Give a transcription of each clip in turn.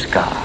sky.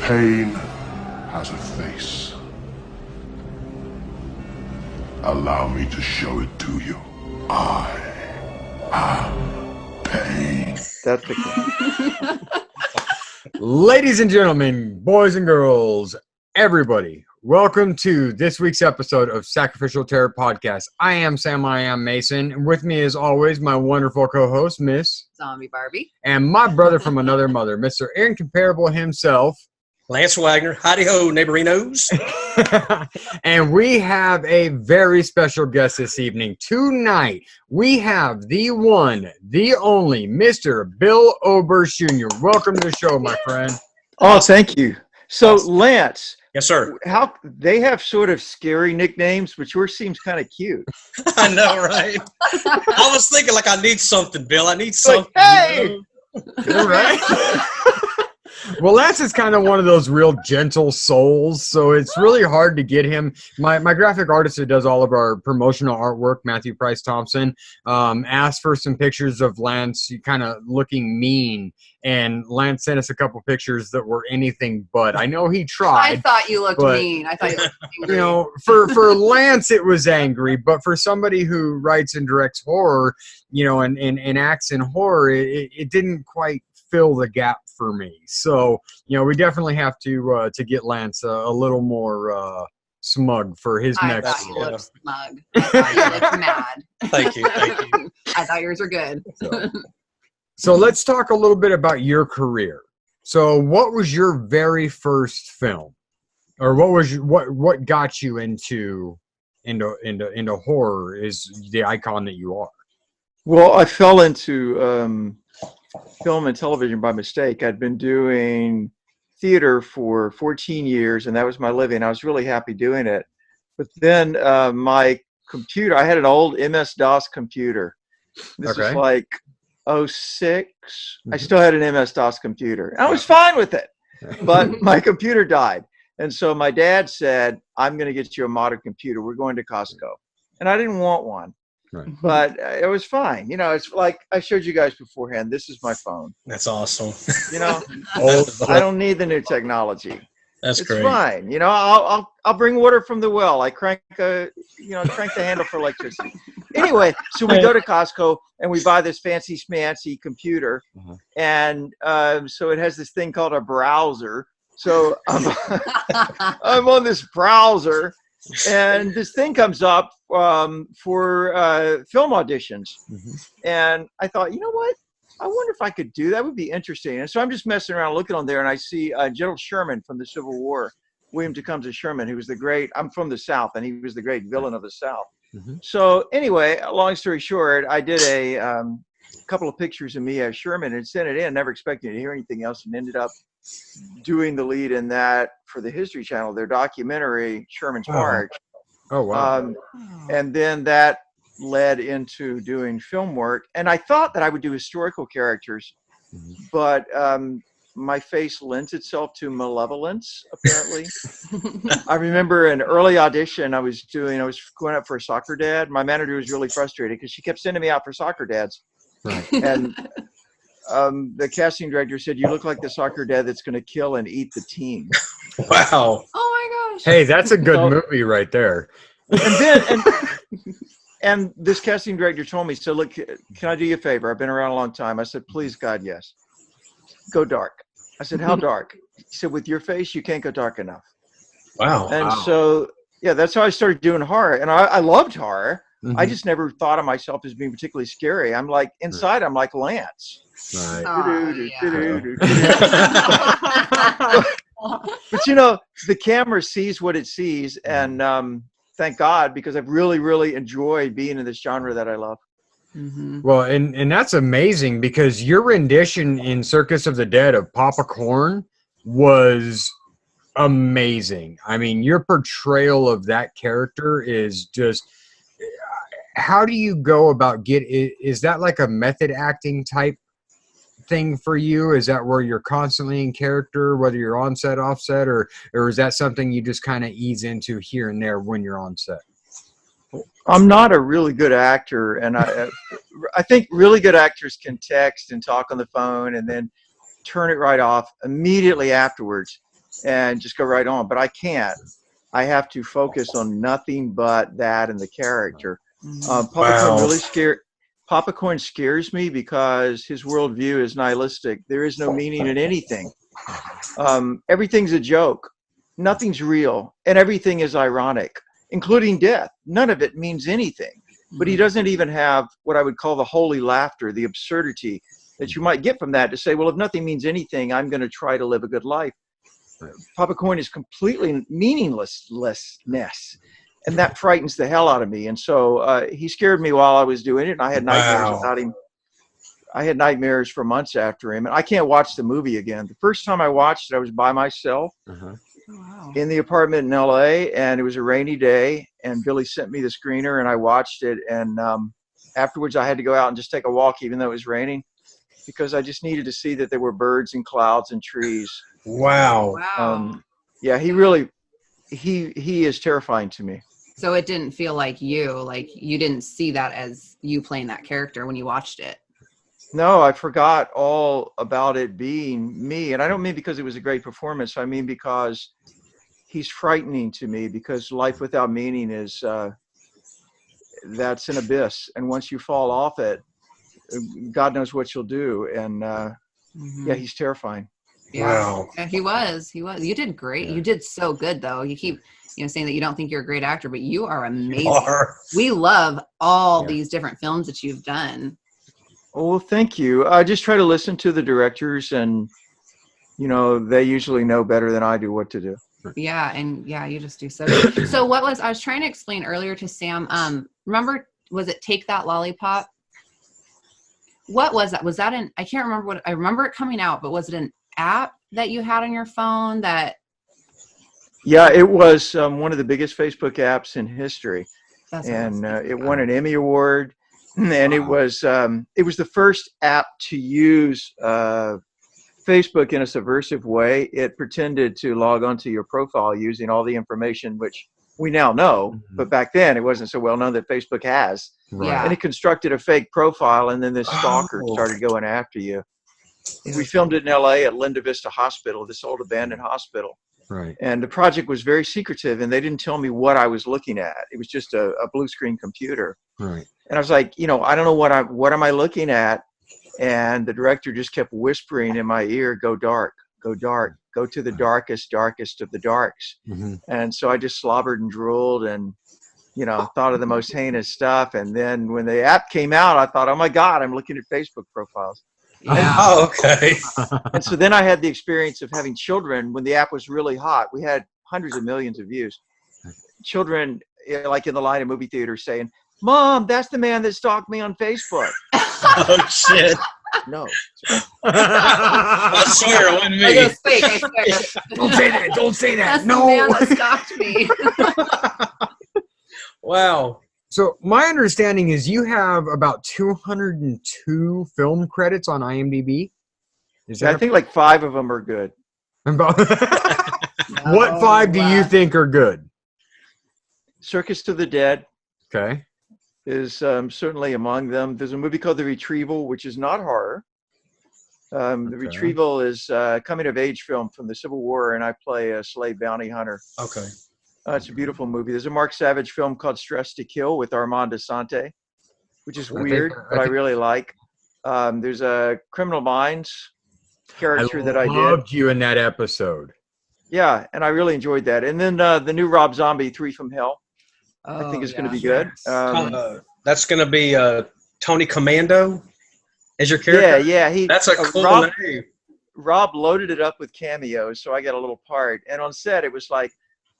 Pain has a face. Allow me to show it to you. I am pain. That's the Ladies and gentlemen, boys and girls, everybody, welcome to this week's episode of Sacrificial Terror Podcast. I am Sam, I am Mason, and with me as always, my wonderful co-host, Miss Zombie Barbie. And my brother from another mother, Mr. Incomparable himself, Lance Wagner. Howdy-ho, neighborinos. And we have a very special guest this evening. Tonight, we have the one, the only, Mr. Bill Oberst Jr. Welcome to the show, my friend. Oh, thank you. So, Lance. Yes, sir. How they have sort of scary nicknames, but yours seems kind of cute. I know, right? I was thinking, like, I need something, Bill. I need something. Like, hey! You're right. Well, Lance is kind of one of those real gentle souls, so it's really hard to get him. My graphic artist who does all of our promotional artwork, Matthew Price Thompson, asked for some pictures of Lance kind of looking mean, and Lance sent us a couple pictures that were anything but. I know he tried. I thought you looked mean. I thought you looked angry. You know, for Lance it was angry, but for somebody who writes and directs horror, you know, and acts in horror, it didn't quite fill the gap for me. So, you know, we definitely have to get Lance a little more smug for his next thought you role. looked smug. I thought you looked mad. Thank you. I thought yours were good. So let's talk a little bit about your career. So what was your very first film? Or what got you into horror is the icon that you are? Well, I fell into film and television by mistake. I'd been doing theater for 14 years, and that was my living. I was really happy doing it. But then my computer, I had an old MS-DOS computer. This was like 06. I still had an MS-DOS computer. I was fine with it, but my computer died. And so my dad said, I'm going to get you a modern computer. We're going to Costco. And I didn't want one. Right. But it was fine. You know, it's like I showed you guys beforehand. This is my phone. That's awesome. You know, I don't need the new technology. It's great. It's fine. You know, I'll bring water from the well. I crank the handle for electricity. Anyway, so we go to Costco and we buy this fancy schmancy computer, and so it has this thing called a browser. So I'm on this browser. And this thing comes up for film auditions. And I thought, you know what? I wonder if I could do that. That would be interesting. And so I'm just messing around looking on there, and I see General Sherman from the Civil War, William Tecumseh Sherman, who was the great, I'm from the South, and he was the great villain of the South. So anyway, long story short, I did a couple of pictures of me as Sherman and sent it in, never expecting to hear anything else, and ended up doing the lead in that for the History Channel, their documentary, Sherman's March. Oh, wow. And then that led into doing film work. And I thought that I would do historical characters, but my face lends itself to malevolence, apparently. I remember an early audition I was going up for a soccer dad. My manager was really frustrated because she kept sending me out for soccer dads. Right. And the casting director said, "You look like the soccer dad that's going to kill and eat the team." Wow. Oh my gosh. Hey, that's a good So- movie right there. And then, and this casting director told me, so look, can I do you a favor? I've been around a long time. I said, please, God, yes. Go dark. I said, how dark? He said, with your face, you can't go dark enough. Wow. And Wow. so, yeah, that's how I started doing horror. And I loved horror. I Mhm. just never thought of myself as being particularly scary. I'm like, inside, I'm like Lance. Right. But you know, the camera sees what it sees, and thank God, because I've really, really enjoyed being in this genre that I love. Well, and that's amazing because your rendition in Circus of the Dead of Papa Corn was amazing. I mean, your portrayal of that character is just. How do you go about is that like a method acting type thing for you? Is that where you're constantly in character, whether you're on set, off set, or is that something you just kind of ease into here and there when you're on set? I'm not a really good actor, and I think really good actors can text and talk on the phone and then turn it right off immediately afterwards and just go right on. But I can't. I have to focus on nothing but that and the character. Papa Corn scares me because his worldview is nihilistic. There is no meaning in anything. Everything's a joke. Nothing's real, and everything is ironic, including death. None of it means anything. But he doesn't even have what I would call the holy laughter, the absurdity that you might get from that to say, well, if nothing means anything, I'm going to try to live a good life. Papa Corn is completely meaninglessness. And that frightens the hell out of me. And so he scared me while I was doing it. And I had nightmares about him. I had nightmares for months after him. And I can't watch the movie again. The first time I watched it, I was by myself in the apartment in LA. And it was a rainy day. And Billy sent me the screener and I watched it. And afterwards, I had to go out and just take a walk, even though it was raining, because I just needed to see that there were birds and clouds and trees. Wow. Yeah, he is terrifying to me. So it didn't feel like you didn't see that as you playing that character when you watched it. No, I forgot all about it being me. And I don't mean because it was a great performance. I mean because he's frightening to me, because life without meaning is, that's an abyss. And once you fall off it, God knows what you'll do. And yeah, he's terrifying. Yeah. Wow. Yeah, he was. You did great. You did so good, though. You keep, saying that you don't think you're a great actor, but you are amazing. We love all these different films that you've done. Oh, thank you. I just try to listen to the directors, and they usually know better than I do what to do. Yeah, and you just do so good. So I was trying to explain earlier to Sam, remember, was it Take That Lollipop? What was that? Was that I can't remember I remember it coming out, but was it an app that you had on your phone that? Yeah, it was one of the biggest Facebook apps in history. That's and it won an Emmy Award. And it was the first app to use Facebook in a subversive way. It pretended to log onto your profile using all the information, which we now know, but back then it wasn't so well known that Facebook has. Right. And it constructed a fake profile, and then this stalker started going after you. We filmed it in LA at Linda Vista Hospital, this old abandoned hospital. Right. And the project was very secretive, and they didn't tell me what I was looking at. It was just a blue screen computer. Right. And I was like, I don't know what am I looking at? And the director just kept whispering in my ear, go dark, go dark, go to the darkest of the darks. And so I just slobbered and drooled and, thought of the most heinous stuff. And then when the app came out, I thought, oh my God, I'm looking at Facebook profiles. Yeah. Oh, okay. And so then I had the experience of having children when the app was really hot. We had hundreds of millions of views. Children, like in the line of movie theaters, saying, Mom, that's the man that stalked me on Facebook. Oh, shit. No. I swear it wasn't I me. was fake, I swear. Don't say that. Don't say that. That's the man that stalked me. Wow. So my understanding is you have about 202 film credits on IMDb. Is that I think like 5 of them are good. about what 5 do you think are good? Circus to the Dead Okay. is certainly among them. There's a movie called The Retrieval, which is not horror. The Retrieval is a coming of age film from the Civil War, and I play a slave bounty hunter. Okay. It's a beautiful movie. There's a Mark Savage film called Stress to Kill with Armand Assante, which is weird, but I really like. There's a Criminal Minds character that I did. I loved you in that episode. Yeah, and I really enjoyed that. And then the new Rob Zombie, 3 from Hell, I think is going to be good. That's going to be Tony Commando as your character? Yeah. That's a cool name. Rob loaded it up with cameos, so I got a little part. And on set, it was like,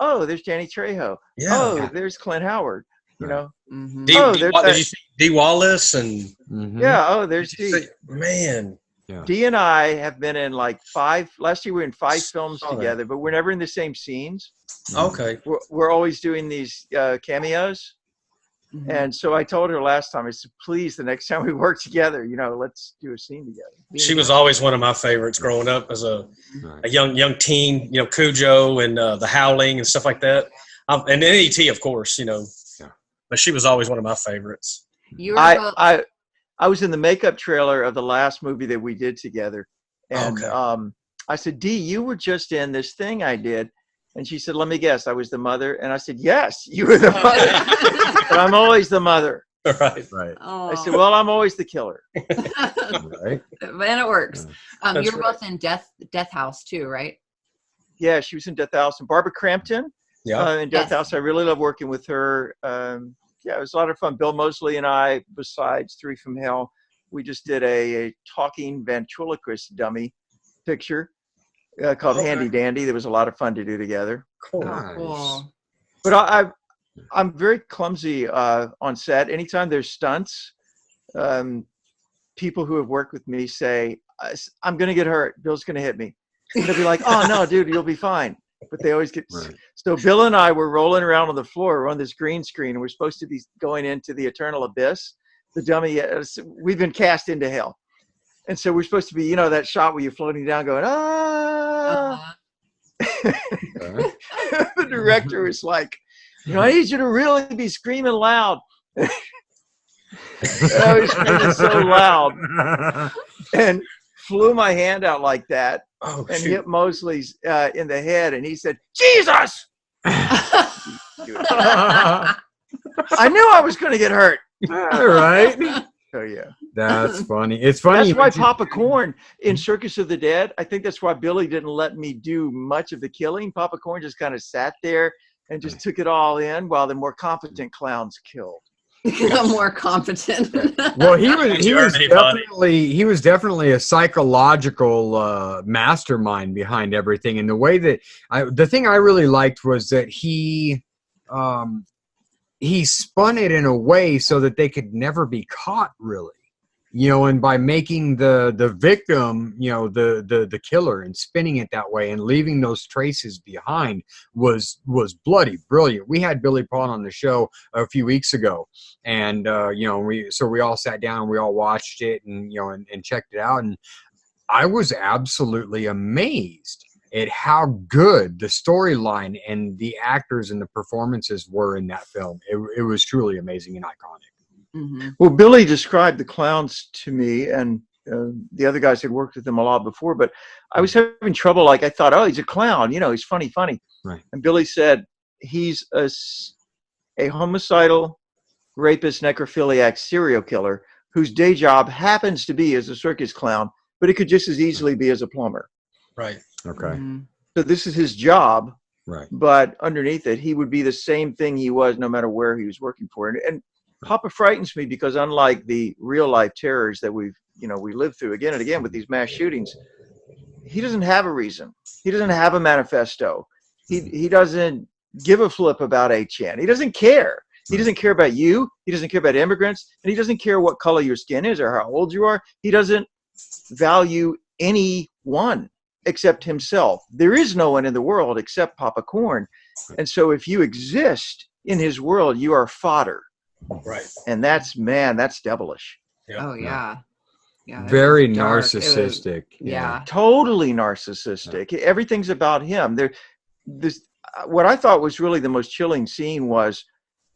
oh, there's Danny Trejo. Yeah. Oh, there's Clint Howard. You know. Mm-hmm. Did you see D. Wallace and? Yeah. Oh, there's D. Man. Yeah. D and I have been in like 5. Last year we were in 5 films together, but we're never in the same scenes. Okay. We're always doing these cameos. Mm-hmm. And so I told her last time, I said, please, the next time we work together, let's do a scene together. She was always one of my favorites growing up as a young teen, Cujo and The Howling and stuff like that. And then E.T., of course, But she was always one of my favorites. I was in the makeup trailer of the last movie that we did together. And I said, Dee, you were just in this thing I did. And she said, let me guess, I was the mother. And I said, yes, you were the mother. But I'm always the mother. Right. Oh. I said, well, I'm always the killer. Right. And it works. You were both in Death House too, right? Yeah, she was in Death House. And Barbara Crampton in Death House. I really love working with her. It was a lot of fun. Bill Moseley and I, besides 3 from Hell, we just did a talking ventriloquist dummy picture called Handy Dandy. There was a lot of fun to do together. Cool. Nice. Cool. But I'm very clumsy on set. Anytime there's stunts, people who have worked with me say, I'm going to get hurt. Bill's going to hit me. And they'll be like, oh, no, dude, you'll be fine. But they always get So Bill and I were rolling around on the floor on this green screen, and we're supposed to be going into the eternal abyss. The dummy, we've been cast into hell. And so we're supposed to be, that shot where you're floating down going, ah. The director was like, I need you to really be screaming loud. I was screaming so loud and flew my hand out like that hit Mosley's in the head. And he said, Jesus! I knew I was going to get hurt. All right. Oh, yeah. That's funny. It's funny. That's why Papa Corn in Circus of the Dead, I think that's why Billy didn't let me do much of the killing. Papa Corn just kind of sat there and just took it all in while the more competent clowns killed. More competent. Well, he was definitely a psychological mastermind behind everything. And the way that the thing I really liked was that he spun it in a way so that they could never be caught, really. And by making the victim, the killer, and spinning it that way and leaving those traces behind was bloody brilliant. We had Billy Paul on the show a few weeks ago, and we all sat down and we all watched it and checked it out, and I was absolutely amazed at how good the storyline and the actors and the performances were in that film. It was truly amazing and iconic. Mm-hmm. Well, Billy described the clowns to me, and the other guys had worked with him a lot before, but I was having trouble. Like, I thought, oh, he's a clown, he's funny. Right. And Billy said he's a homicidal, rapist, necrophiliac serial killer whose day job happens to be as a circus clown, but it could just as easily be as a plumber. Right. Okay. Mm-hmm. So this is his job, right? But underneath it, he would be the same thing he was no matter where he was working for. And Papa frightens me because unlike the real life terrors that we live through again and again with these mass shootings, he doesn't have a reason. He doesn't have a manifesto. He doesn't give a flip about 8chan. He doesn't care. He doesn't care about you. He doesn't care about immigrants, and he doesn't care what color your skin is or how old you are. He doesn't value anyone except himself. There is no one in the world except Papa Corn. And so if you exist in his world, you are fodder. Right. And that's devilish. Yeah. Oh, yeah. Yeah. Very narcissistic. Yeah. Totally narcissistic. Everything's about him. What I thought was really the most chilling scene was,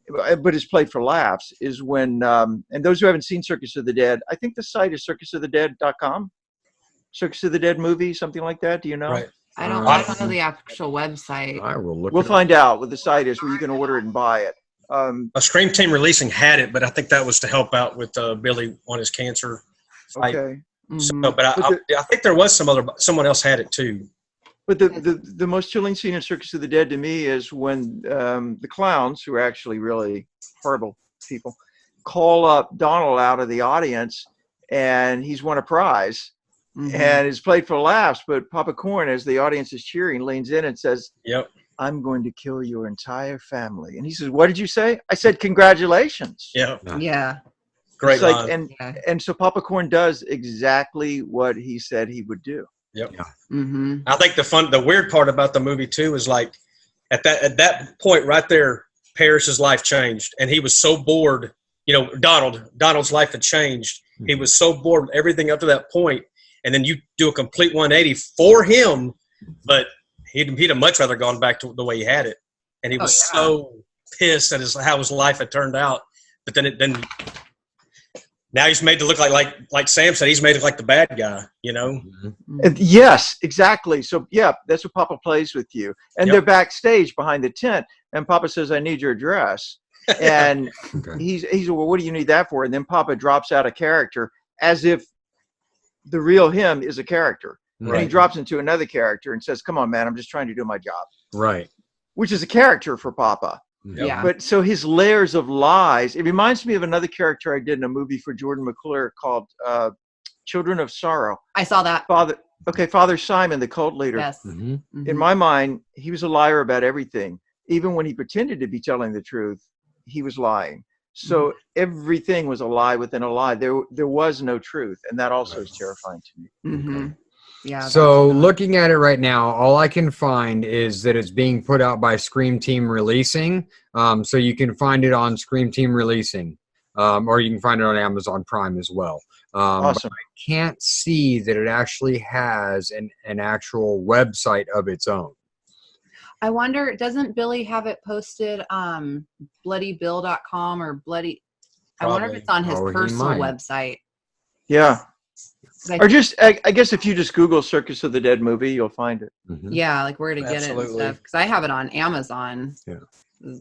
but it's played for laughs, is when, and those who haven't seen Circus of the Dead, I think the site is circusofthedead.com. Circus of the Dead movie, something like that? Do you know? Right. I don't know the actual website. I will look. We'll it find out what the site is where you can order it and buy it. A Scream Team Releasing had it, but I think that was to help out with Billy on his cancer fight. Okay. So, Mhm. but I think there was someone else had it too. But the most chilling scene in Circus of the Dead to me is when the clowns, who are actually really horrible people, call up Donald out of the audience, and he's won a prize, and it's played for laughs. But Papa Corn, as the audience is cheering, leans in and says, Yep. "I'm going to kill your entire family." And he says, "What did you say?" I said, "Congratulations." Yeah. Yeah. Great It's like, line. and so Papa Corn does exactly what he said he would do. Yep. Yeah. Mm-hmm. I think the weird part about the movie too is like at that point right there, Parrish's life changed, and he was so bored. You know, Donald's life had changed. He was so bored with everything up to that point, and then you do a complete 180 for him, but he'd have much rather gone back to the way he had it, and he was so pissed at how his life had turned out. But then now he's made to look like Sam said, he's made it like the bad guy, you know? And yes, exactly. So yeah, that's what Papa plays with you. And they're backstage behind the tent, and Papa says, "I need your address." And he's well, what do you need that for? And then Papa drops out a character as if the real him is a character. Right. And he drops into another character and says, "Come on, man, I'm just trying to do my job." Right. Which is a character for Papa. Yeah. But so his layers of lies, it reminds me of another character I did in a movie for Jordan McClure called Children of Sorrow. I saw that. Father Simon, the cult leader. Yes. In my mind, he was a liar about everything. Even when he pretended to be telling the truth, he was lying. So everything was a lie within a lie. There was no truth, and that also is terrifying to me. Mm-hmm. Yeah. So looking at it right now, all I can find is that it's being put out by Scream Team Releasing. So you can find it on Scream Team Releasing, or you can find it on Amazon Prime as well. Awesome. But I can't see that it actually has an actual website of its own. I wonder, doesn't Billy have it posted bloodybill.com or bloody? I wonder if it's on his personal website. Yeah. Or just, I guess if you just Google Circus of the Dead movie, you'll find it. Yeah, like where to get it and stuff. Because I have it on Amazon. Yeah.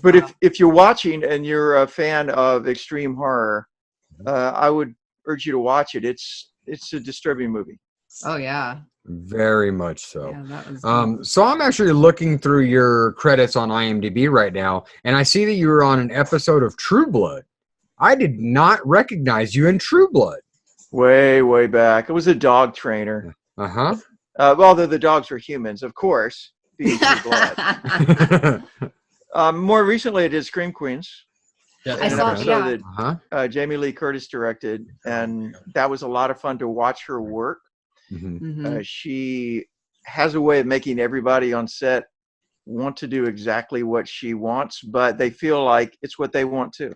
But if you're watching and you're a fan of extreme horror, I would urge you to watch it. It's a disturbing movie. Oh yeah. Very much so. Yeah, that was So I'm actually looking through your credits on IMDb right now, and I see that you were on an episode of True Blood. I did not recognize you in True Blood. Way back. It was a dog trainer. Uh-huh. Although the dogs were humans, of course, because of blood. More recently, I did Scream Queens. Yeah. I saw that Jamie Lee Curtis directed, and that was a lot of fun to watch her work. She has a way of making everybody on set want to do exactly what she wants, but they feel like it's what they want to.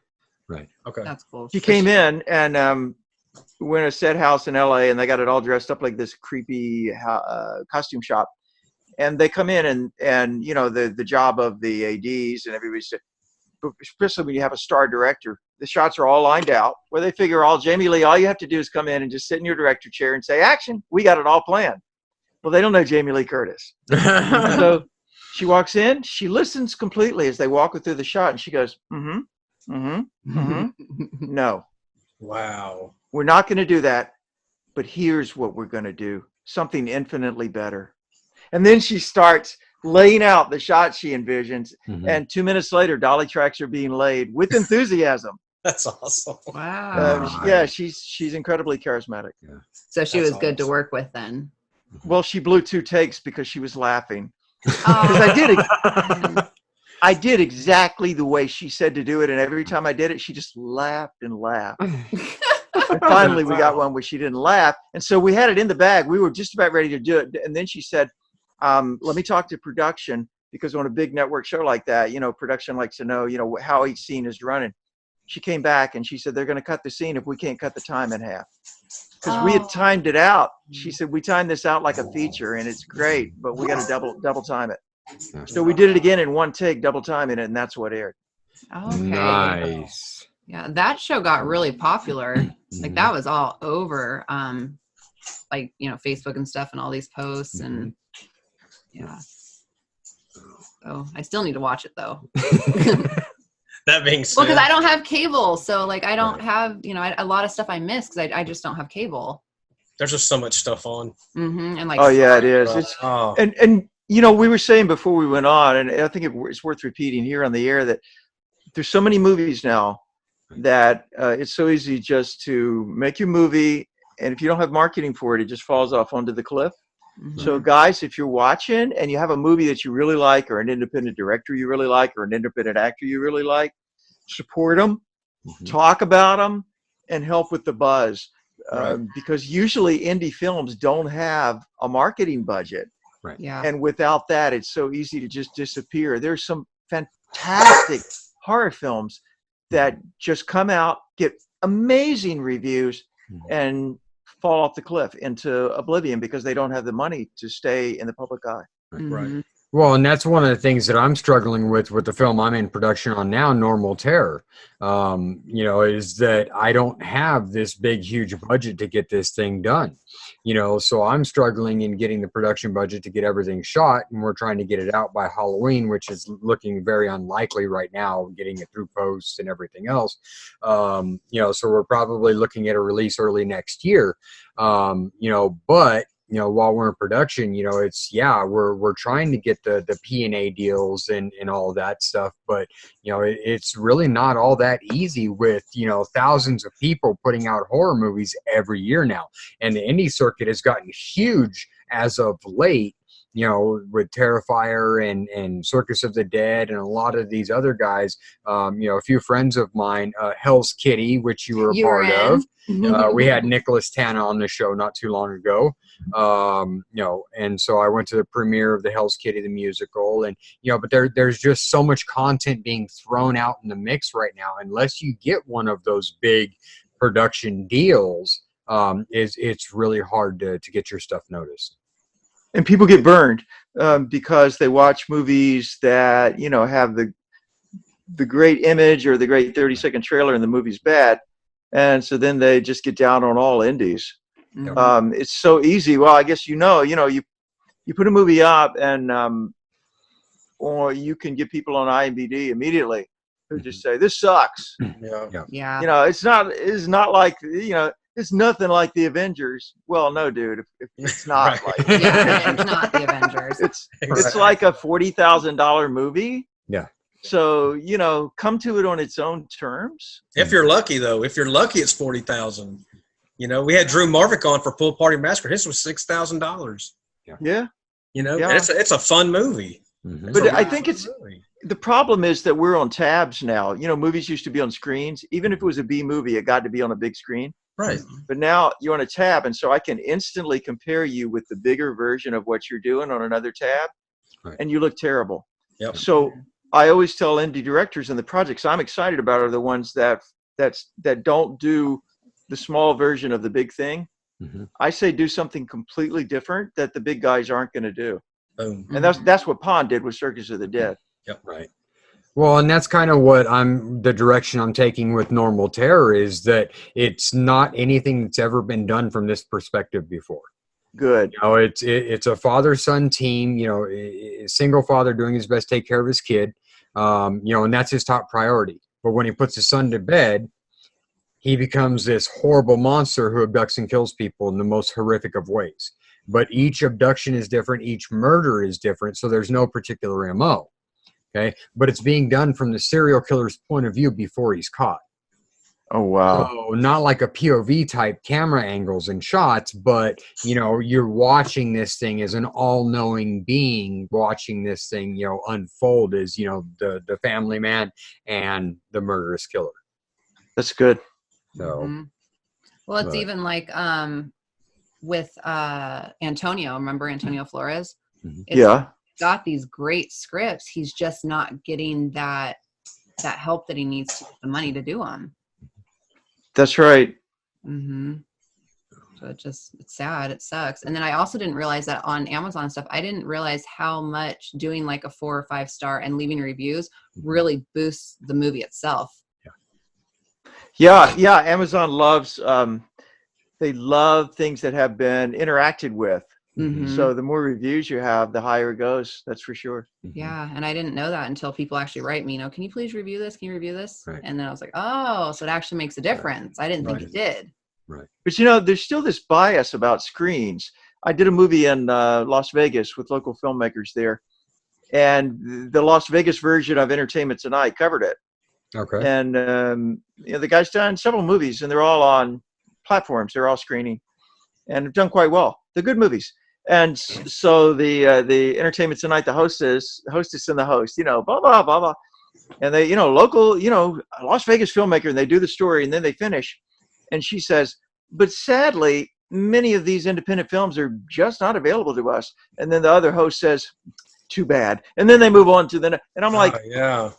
Right. Okay. That's cool. She came in and went to a set house in LA, and they got it all dressed up like this creepy costume shop. And they come in and you know, the job of the ADs and everybody said, especially when you have a star director, the shots are all lined out where they figure Jamie Lee, all you have to do is come in and just sit in your director chair and say, "Action." We got it all planned. Well, they don't know Jamie Lee Curtis. So she walks in, she listens completely as they walk her through the shot, and she goes, no. Wow. We're not going to do that, but here's what we're going to do. Something infinitely better. And then she starts laying out the shot she envisions, and 2 minutes later, dolly tracks are being laid with enthusiasm. That's awesome. Wow. Yeah, she's incredibly charismatic. Yeah. So she was good to work with then. Well, she blew 2 takes because she was laughing. Oh. Because I did exactly the way she said to do it, and every time I did it, she just laughed and laughed. And finally, we got one where she didn't laugh, and so we had it in the bag. We were just about ready to do it, and then she said, "Let me talk to production, because on a big network show like that, you know, production likes to know, you know, how each scene is running." She came back and she said, "They're going to cut the scene if we can't cut the time in half." Because we had timed it out. She said, "We timed this out like a feature, and it's great, but we got to double time it." So we did it again in 1 take, double timing it, and that's what aired. Okay. Nice. Yeah, that show got really popular. Like that was all over. like, you know, Facebook and stuff and all these posts and yeah. So I still need to watch it though. That being said, Well, because I don't have cable, so like I don't have, you know, a lot of stuff I miss because I just don't have cable. there's just so much stuff on. And like, Oh yeah, it is. It's Oh, and you know, we were saying before we went on, and I think it's worth repeating here on the air that there's so many movies now that it's so easy just to make your movie, and if you don't have marketing for it, it just falls off onto the cliff. So guys, if you're watching and you have a movie that you really like, or an independent director you really like, or an independent actor you really like, support them, talk about them, and help with the buzz. Because usually indie films don't have a marketing budget. yeah, And without that, it's so easy to just disappear. There's some fantastic horror films that just come out, get amazing reviews, and fall off the cliff into oblivion because they don't have the money to stay in the public eye. right. Well, and that's one of the things that I'm struggling with the film I'm in production on now, Normal Terror. You know, is that I don't have this big, huge budget to get this thing done. You know, so I'm struggling in getting the production budget to get everything shot, and we're trying to get it out by Halloween, which is looking very unlikely right now, getting it through posts and everything else. You know, so we're probably looking at a release early next year. You know, but you know, while we're in production, you know, it's, we're trying to get the P&A deals and all of that stuff. But, you know, it's really not all that easy with, you know, thousands of people putting out horror movies every year now. And the indie circuit has gotten huge as of late, you know, with Terrifier and Circus of the Dead and a lot of these other guys. You know, a few friends of mine, Hell's Kitty, which you were a part of. We had Nicholas Tana on the show not too long ago. You know, and so I went to the premiere of the Hell's Kitty, the musical, and, you know, but there's just so much content being thrown out in the mix right now. Unless you get one of those big production deals, it's really hard to get your stuff noticed. And people get burned because they watch movies that, you know, have the great image or the great 30-second trailer and the movie's bad. And so then they just get down on all indies. It's so easy. Well, I guess, you put a movie up and or you can get people on IMDb immediately who just say, this sucks. yeah. You know, it's not like, you know, it's nothing like the Avengers. Well, no, dude, if it's not like, It's not the Avengers. it's like a $40,000 movie. Yeah. So, you know, come to it on its own terms. If you're lucky, though, it's $40,000. You know, we had Drew Marvick on for Pool Party Massacre. His was $6,000. Yeah. You know, Yeah. and it's a fun movie. But I think the problem is that we're on tabs now. You know, movies used to be on screens. Even if it was a B movie, it got to be on a big screen. Right. But now you're on a tab, and so I can instantly compare you with the bigger version of what you're doing on another tab, and you look terrible. Yep. So I always tell indie directors, and the projects I'm excited about are the ones that don't do the small version of the big thing. I say do something completely different that the big guys aren't going to do. Boom. And that's what Pond did with Circus of the Dead. Yep. Right. Well, and that's kind of what the direction I'm taking with Normal Terror is that it's not anything that's ever been done from this perspective before. Good. You know, it's a father-son team, you know, a single father doing his best to take care of his kid, you know, and that's his top priority. But when he puts his son to bed, he becomes this horrible monster who abducts and kills people in the most horrific of ways. But each abduction is different. Each murder is different. So there's no particular MO. Okay. But it's being done from the serial killer's point of view before he's caught. Oh, wow. So not like a POV type camera angles and shots, but, you know, you're watching this thing as an all-knowing being, watching this thing, you know, unfold as, you know, the family man and the murderous killer. That's good. So, Well, it's even like with Antonio. Remember Antonio Flores? Yeah. Got these great scripts. He's just not getting that help that he needs to get the money to do them. That's right. So it's sad. It sucks. And then I also didn't realize that on Amazon and stuff, I didn't realize how much doing like a 4 or 5 star and leaving reviews really boosts the movie itself. Yeah. Amazon loves they love things that have been interacted with. Mhm. So the more reviews you have, the higher it goes. That's for sure. Yeah, and I didn't know that until people actually write me, can you please review this? Can you review this? Right. And then I was like, oh, so it actually makes a difference. I didn't think it did. Right. But there's still this bias about screens. I did a movie in Las Vegas with local filmmakers there, and the Las Vegas version of Entertainment Tonight covered it. Okay. And the guy's done several movies, and they're all on platforms. They're all screening, and have done quite well. They're good movies. And so the Entertainment Tonight, the hostess and the host, blah blah blah blah, and they, local, Las Vegas filmmaker, and they do the story, and then they finish, and she says, but sadly, many of these independent films are just not available to us. And then the other host says, too bad. And then they move on to and I'm like, yeah,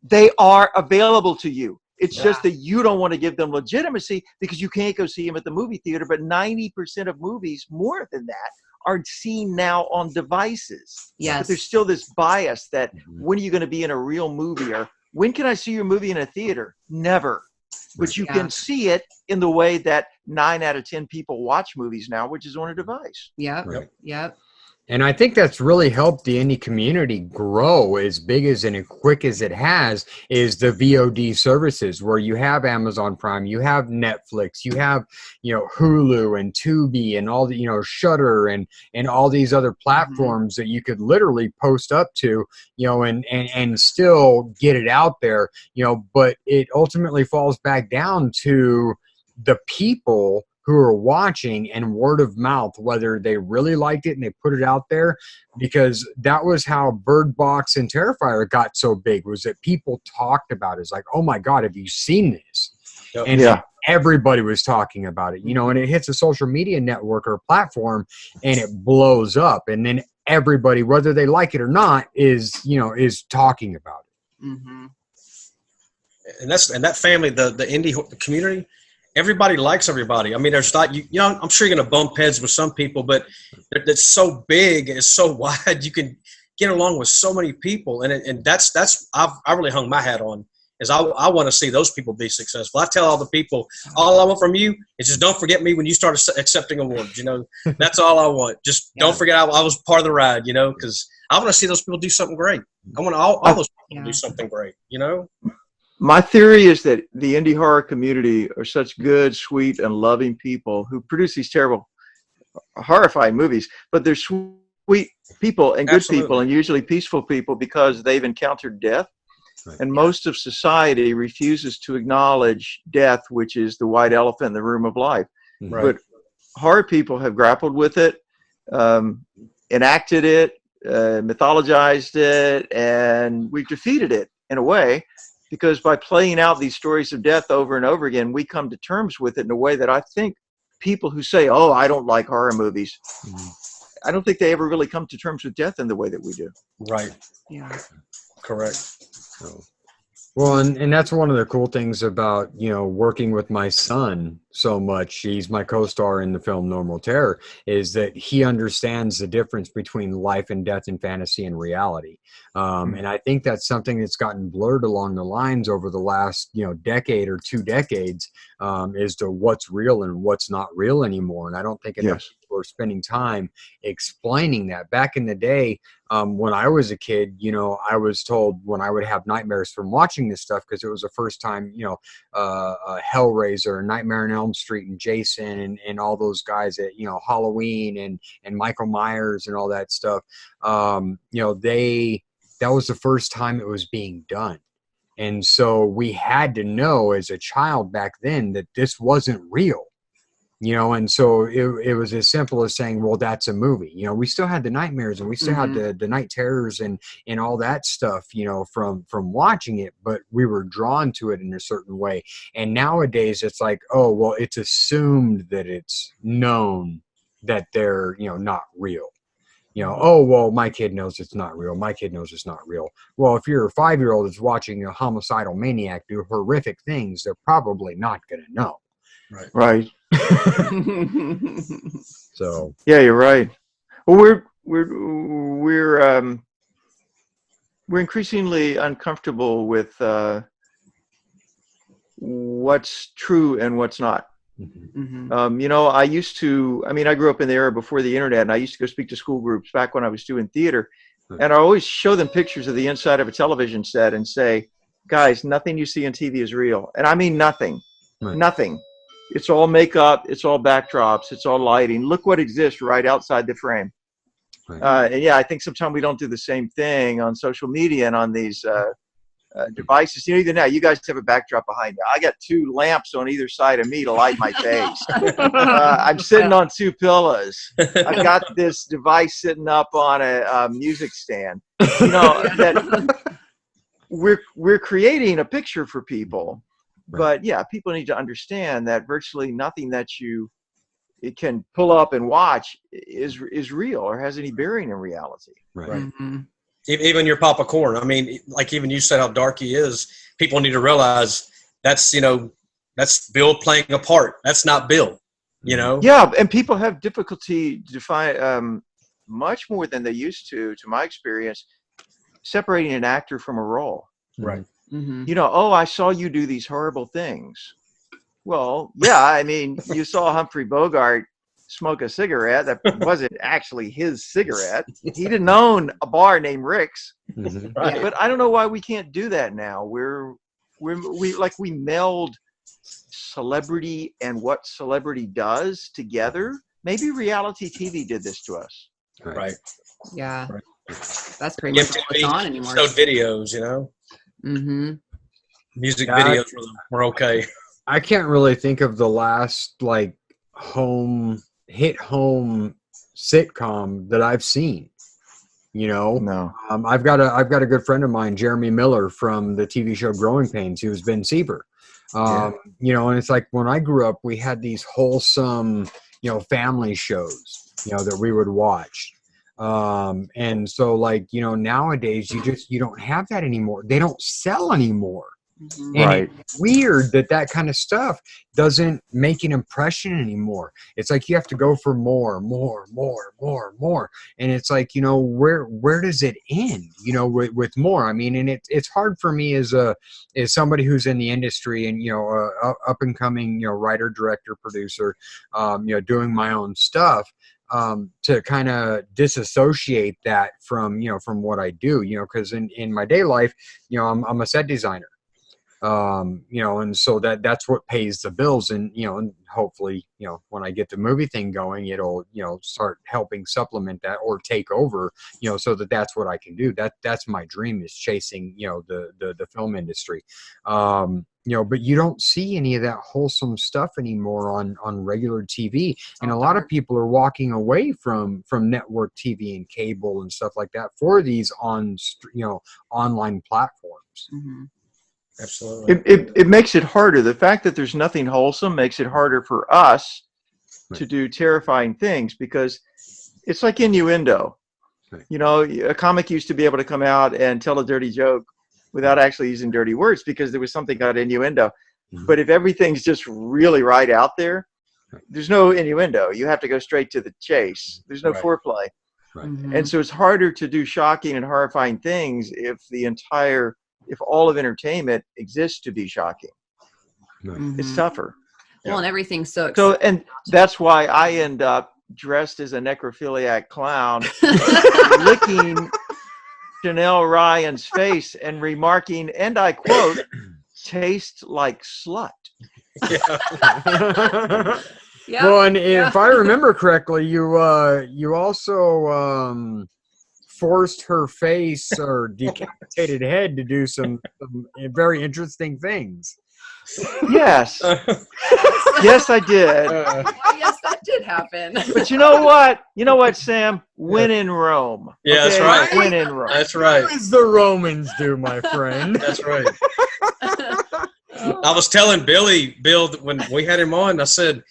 they are available to you. It's just that you don't want to give them legitimacy because you can't go see them at the movie theater. But 90% of movies, more than that, are seen now on devices. Yes. But there's still this bias that when are you going to be in a real movie, or when can I see your movie in a theater? Never. But you can see it in the way that 9 out of 10 people watch movies now, which is on a device. Yep. Right. Yep. And I think that's really helped the indie community grow as big as and as quick as it has, is the VOD services, where you have Amazon Prime, you have Netflix, you have, Hulu and Tubi and all the, Shudder and all these other platforms that you could literally post up to, and still get it out there, but it ultimately falls back down to the people who are watching and word of mouth, whether they really liked it and they put it out there, because that was how Bird Box and Terrifier got so big, was that people talked about it. It's like, oh my God, have you seen this? And everybody was talking about it, and it hits a social media network or platform and it blows up. And then everybody, whether they like it or not, is talking about it. Mm-hmm. And that family, the indie community, everybody likes everybody. I mean, there's not, I'm sure you're going to bump heads with some people, but it's so big and it's so wide. You can get along with so many people. And that's I really hung my hat on, is I want to see those people be successful. I tell all the people, all I want from you is just don't forget me when you start accepting awards. That's all I want. Just don't forget I was part of the ride, because I want to see those people do something great. I want all those people to do something great, My theory is that the indie horror community are such good, sweet, and loving people who produce these terrible, horrifying movies, but they're sweet people and good people, and usually peaceful people, because they've encountered death. Right. And most of society refuses to acknowledge death, which is the white elephant in the room of life. Right. But horror people have grappled with it, enacted it, mythologized it, and we've defeated it in a way. Because by playing out these stories of death over and over again, we come to terms with it in a way that I think people who say, oh, I don't like horror movies, I don't think they ever really come to terms with death in the way that we do. Right. Yeah. Correct. So, well, and that's one of the cool things about, working with my son so much. He's my co-star in the film Normal Terror, is that he understands the difference between life and death and fantasy and reality. And I think that's something that's gotten blurred along the lines over the last, decade or 2 decades, as to what's real and what's not real anymore. And I don't think enough people are spending time explaining that. Back in the day, when I was a kid, I was told when I would have nightmares from watching this stuff, because it was the first time, Hellraiser, Nightmare on Elm Street, and Jason, and all those guys at, Halloween, and Michael Myers and all that stuff. That was the first time it was being done. And so we had to know as a child back then that this wasn't real. And so it was as simple as saying, well, that's a movie. We still had the nightmares, and we still had the night terrors and all that stuff, from watching it, but we were drawn to it in a certain way. And nowadays it's like, oh, well, it's assumed that it's known that they're, not real. Oh, well, my kid knows it's not real. My kid knows it's not real. Well, if you're a 5-year-old that's watching a homicidal maniac do horrific things, they're probably not going to know. Right. So yeah, you're right. Well, we're increasingly uncomfortable with what's true and what's not. Mhm. You know, I grew up in the era before the internet, and I used to go speak to school groups back when I was doing theater. And I always show them pictures of the inside of a television set and say, guys, nothing you see on TV is real. And I mean nothing, nothing. It's all makeup. It's all backdrops. It's all lighting. Look what exists right outside the frame. And yeah, I think sometimes we don't do the same thing on social media and on these devices. You know, even now, you guys have a backdrop behind you. I got 2 lamps on either side of me to light my face. I'm sitting on 2 pillows. I've got this device sitting up on a music stand. You know, that we're creating a picture for people. But yeah, people need to understand that virtually nothing that it can pull up and watch is real or has any bearing in reality. Right. Even your Papa Corn. I mean, like even you said how dark he is. People need to realize that's Bill playing a part. That's not Bill. You know. Yeah, and people have difficulty define much more than they used to my experience, separating an actor from a role. Right. You know, oh, I saw you do these horrible things. Well, yeah, I mean, you saw Humphrey Bogart smoke a cigarette that wasn't actually his cigarette. He didn't own a bar named Rick's. Right. But I don't know why we can't do that now. We meld celebrity and what celebrity does together. Maybe reality TV did this to us. Right. Yeah. Right. That's pretty much all it's on anymore. Showed videos, you know. Music videos were okay. I can't really think of the last like hit home sitcom that I've seen. You know, no. I've got a good friend of mine, Jeremy Miller, from the TV show Growing Pains, who was Ben Sieber. You know, and it's like when I grew up, we had these wholesome, you know, family shows, you know, that we would watch. And so like, you know, nowadays you don't have that anymore. They don't sell anymore. And it's weird that kind of stuff doesn't make an impression anymore. It's like you have to go for more. And it's like, you know, where does it end, you know, with more? I mean, and it's hard for me as somebody who's in the industry and, you know, up and coming, you know, writer, director, producer, you know, doing my own stuff, to kind of disassociate that from, you know, from what I do, you know, because in my day life, you know, I'm a set designer. You know, and so that's what pays the bills, and you know, and hopefully, you know, when I get the movie thing going, it'll, you know, start helping supplement that or take over, you know, so that's what I can do. That's my dream, is chasing, you know, the film industry. You know, but you don't see any of that wholesome stuff anymore on regular TV, and a lot of people are walking away from network TV and cable and stuff like that for these online platforms. Absolutely. It makes it harder. The fact that there's nothing wholesome makes it harder for us to do terrifying things, because it's like innuendo. You know, a comic used to be able to come out and tell a dirty joke without actually using dirty words because there was something called innuendo. But if everything's just really right out there, there's no innuendo. You have to go straight to the chase. There's no foreplay. And so it's harder to do shocking and horrifying things if all of entertainment exists to be shocking. It's tougher. Well, and everything's so and that's why I end up dressed as a necrophiliac clown, licking Chanel Ryan's face and remarking, and I quote, "Tastes like slut." Well, and if I remember correctly, you also forced her face or decapitated head to do some very interesting things. Yes. Yes, I did. Yes, that did happen. But you know what? Sam? Win in Rome. Yeah, okay? That's right. Win in Rome. That's right. As the Romans do, my friend. That's right. I was telling Bill, when we had him on, I said,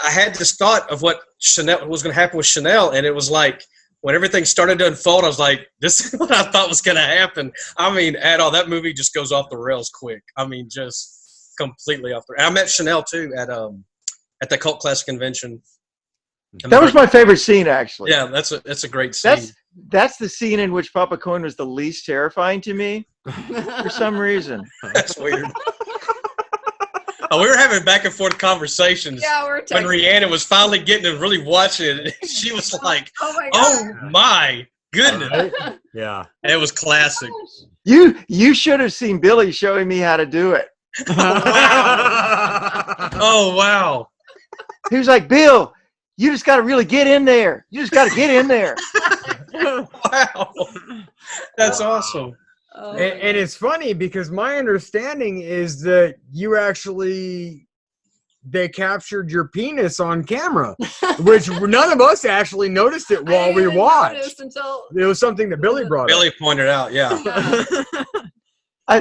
I had this thought of what Chanel was going to happen with Chanel, and it was like, when everything started to unfold, I was like, this is what I thought was going to happen. I mean, at all, that movie just goes off the rails quick. I mean, just completely off the rails. I met Chanel, too, at the Cult Class Convention. That was my favorite scene, actually. Yeah, that's a great scene. That's the scene in which Papa Coin was the least terrifying to me for some reason. That's weird. We were having back and forth conversations. Yeah, we're when texting. Rhiannon was finally getting to really watching it. She was like, Oh my god. "Oh my goodness!" Right? Yeah. It was classic. You should have seen Billy showing me how to do it. Oh wow! He was like, Bill, you just got to really get in there. You just got to get in there. Wow, that's awesome. Oh, And it's funny because my understanding is that they captured your penis on camera, which none of us actually noticed it while we watched. Until It was something that Billy brought Billy pointed out, yeah. I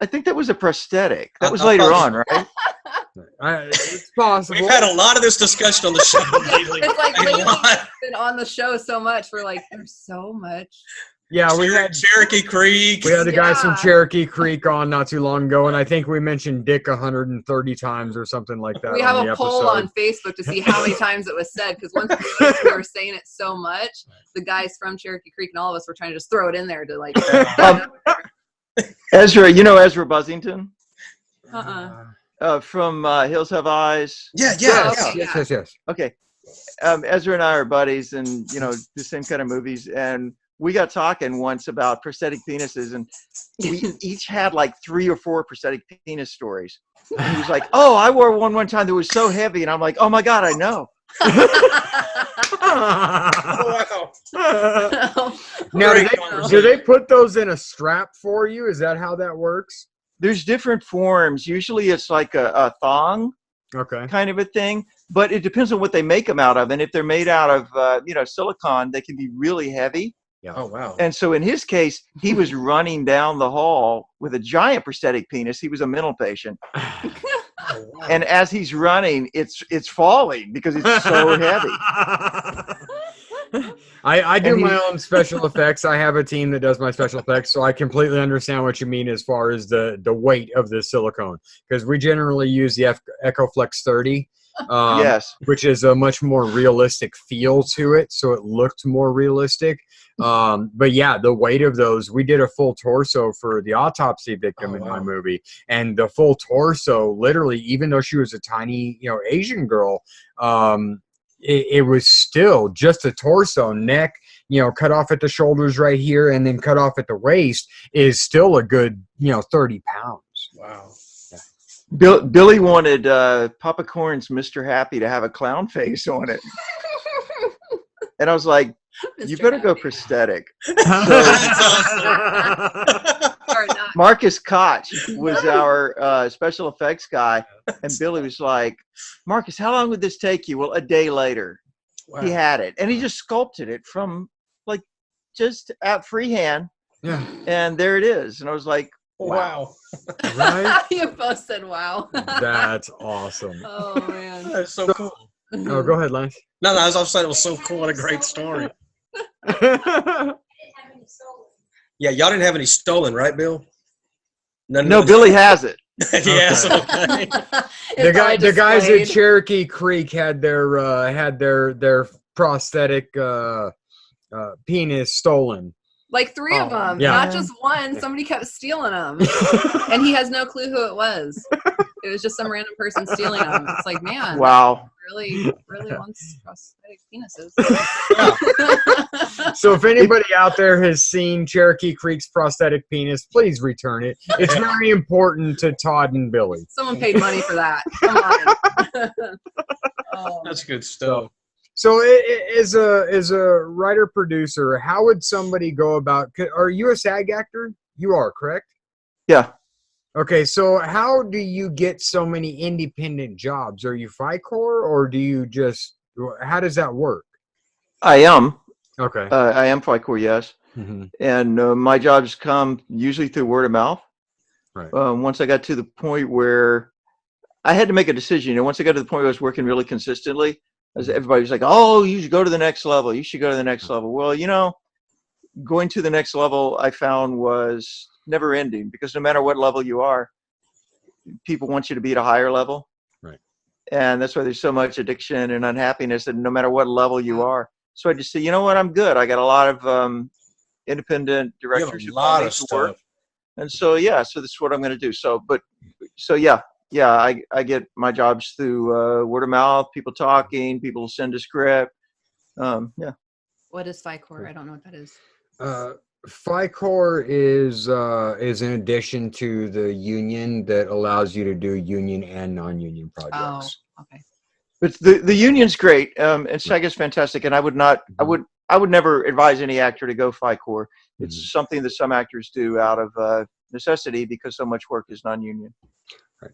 think that was a prosthetic. That was I later thought on, right? It's possible. We've had a lot of this discussion on the show lately. it's like A lately lot. it's been on the show so much. We're like, there's so much. Yeah, we had Cherokee Creek. We had the guys from Yeah. Cherokee Creek on not too long ago, and I think we mentioned Dick 130 times or something like that. We have on the a poll episode. on Facebook to see how many times it was said, because once we were saying it so much, the guys from Cherokee Creek and all of us were trying to just throw it in there to like. Ezra, you know Ezra Buzzington Uh-uh. from Hills Have Eyes. Yeah. Yes. Okay. Ezra and I are buddies and, the same kind of movies. And we got talking once about prosthetic penises, and we each had like 3 or 4 prosthetic penis stories. And he was like, oh, I wore one time that was so heavy. And I'm like, oh my God, I know. Oh, wow. Now, Great do conversation. they put those in a strap for you? Is that how that works? There's different forms. Usually it's like a thong Okay. kind of a thing, but it depends on what they make them out of. And if they're made out of, silicone, they can be really heavy. Oh, wow. And so in his case, he was running down the hall with a giant prosthetic penis. He was a mental patient. Oh, wow. And as he's running, it's falling because it's so heavy. I do And my own special effects. I have a team that does my special effects, so I completely understand what you mean as far as the weight of the silicone, because we generally use the EcoFlex 30. Yes. Which is a much more realistic feel to it, so it looked more realistic. But yeah, the weight of those, we did a full torso for the autopsy victim in my movie, and the full torso, literally, even though she was a tiny, Asian girl, it was still just a torso, neck, cut off at the shoulders right here, and then cut off at the waist is still a good, 30 pounds. Wow. Billy wanted Papa Corn's Mr. Happy to have a clown face on it. And I was like, you Mr. better go Happy. prosthetic. That's awesome. Or not. Marcus Koch was our special effects guy. And Billy was like, Marcus, how long would this take you? Well, a day later, Wow. he had it. And he just sculpted it from like just at freehand. Yeah. And there it is. And I was like, Wow. Right? You both said wow. That's awesome. Oh man. That's so cool. Oh, go ahead, Lance. No, I was also saying it was so cool and a great story. Yeah, y'all didn't have any stolen, right, Bill? no, Billy has it. Yes, okay. The guys at Cherokee Creek had their prosthetic penis stolen. Like 3 of them, yeah. not just one. Somebody kept stealing them, and he has no clue who it was. It was just some random person stealing them. It's like, man, Wow. really wants prosthetic penises. So if anybody out there has seen Cherokee Creek's prosthetic penis, please return it. It's very important to Todd and Billy. Someone paid money for that. Come on. Oh. That's good stuff. So as a writer producer, how would somebody go about? Are you a SAG actor? You are, correct? Yeah. Okay, so how do you get so many independent jobs? Are you FICOR, or do you just? How does that work? I am. Okay. I am FICOR, yes. Mm-hmm. And my jobs come usually through word of mouth. Right. Once I got to the point where I had to make a decision, and once I got to the point where I was working really consistently, everybody was like, oh, you should go to the next level. You should go to the next level. Well, going to the next level I found was never ending, because no matter what level you are, people want you to be at a higher level. Right. And that's why there's so much addiction and unhappiness, and no matter what level you are. So I just say, you know what, I'm good. I got a lot of independent directors who lot want of me to work. stuff. And so, yeah, so this is what I'm going to do. So yeah, yeah, I get my jobs through word of mouth, people talking, people send a script. Yeah. What is FICOR? I don't know what that is. FICOR is in addition to the union that allows you to do union and non-union projects. Oh, okay. But the union's great, and SAG is fantastic, and I would never advise any actor to go FICOR. It's something that some actors do out of necessity because so much work is non-union. Right.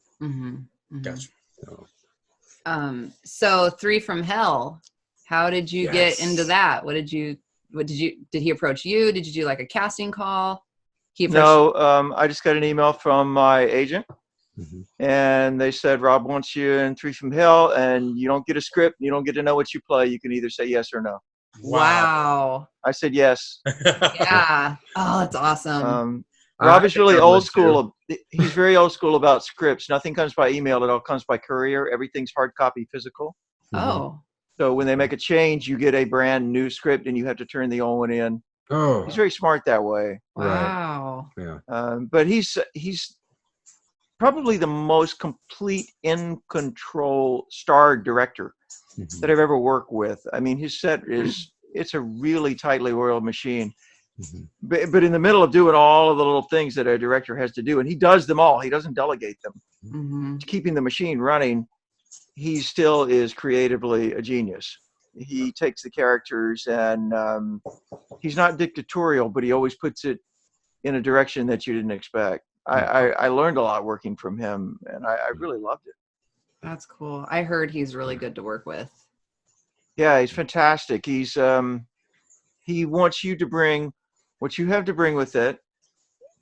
Gotcha. So 3 from Hell, how did you get into that? Did he approach you? Did you do like a casting call? I just got an email from my agent, and they said, Rob wants you in 3 from Hell, and you don't get a script, you don't get to know what you play. You can either say yes or no. Wow. I said yes. Yeah. Oh, that's awesome. Rob is really old school. He's very old school about scripts. Nothing comes by email. It all comes by courier. Everything's hard copy physical. Oh. So when they make a change, you get a brand new script and you have to turn the old one in. Oh. He's very smart that way. Wow. Yeah. But he's probably the most complete in control star director that I've ever worked with. I mean, his set it's a really tightly oiled machine. But in the middle of doing all of the little things that a director has to do, and he does them all, he doesn't delegate them. Keeping the machine running, he still is creatively a genius. He takes the characters and he's not dictatorial, but he always puts it in a direction that you didn't expect. I learned a lot working from him, and I really loved it. That's cool. I heard he's really good to work with. Yeah, he's fantastic. He wants you to bring what you have to bring with it,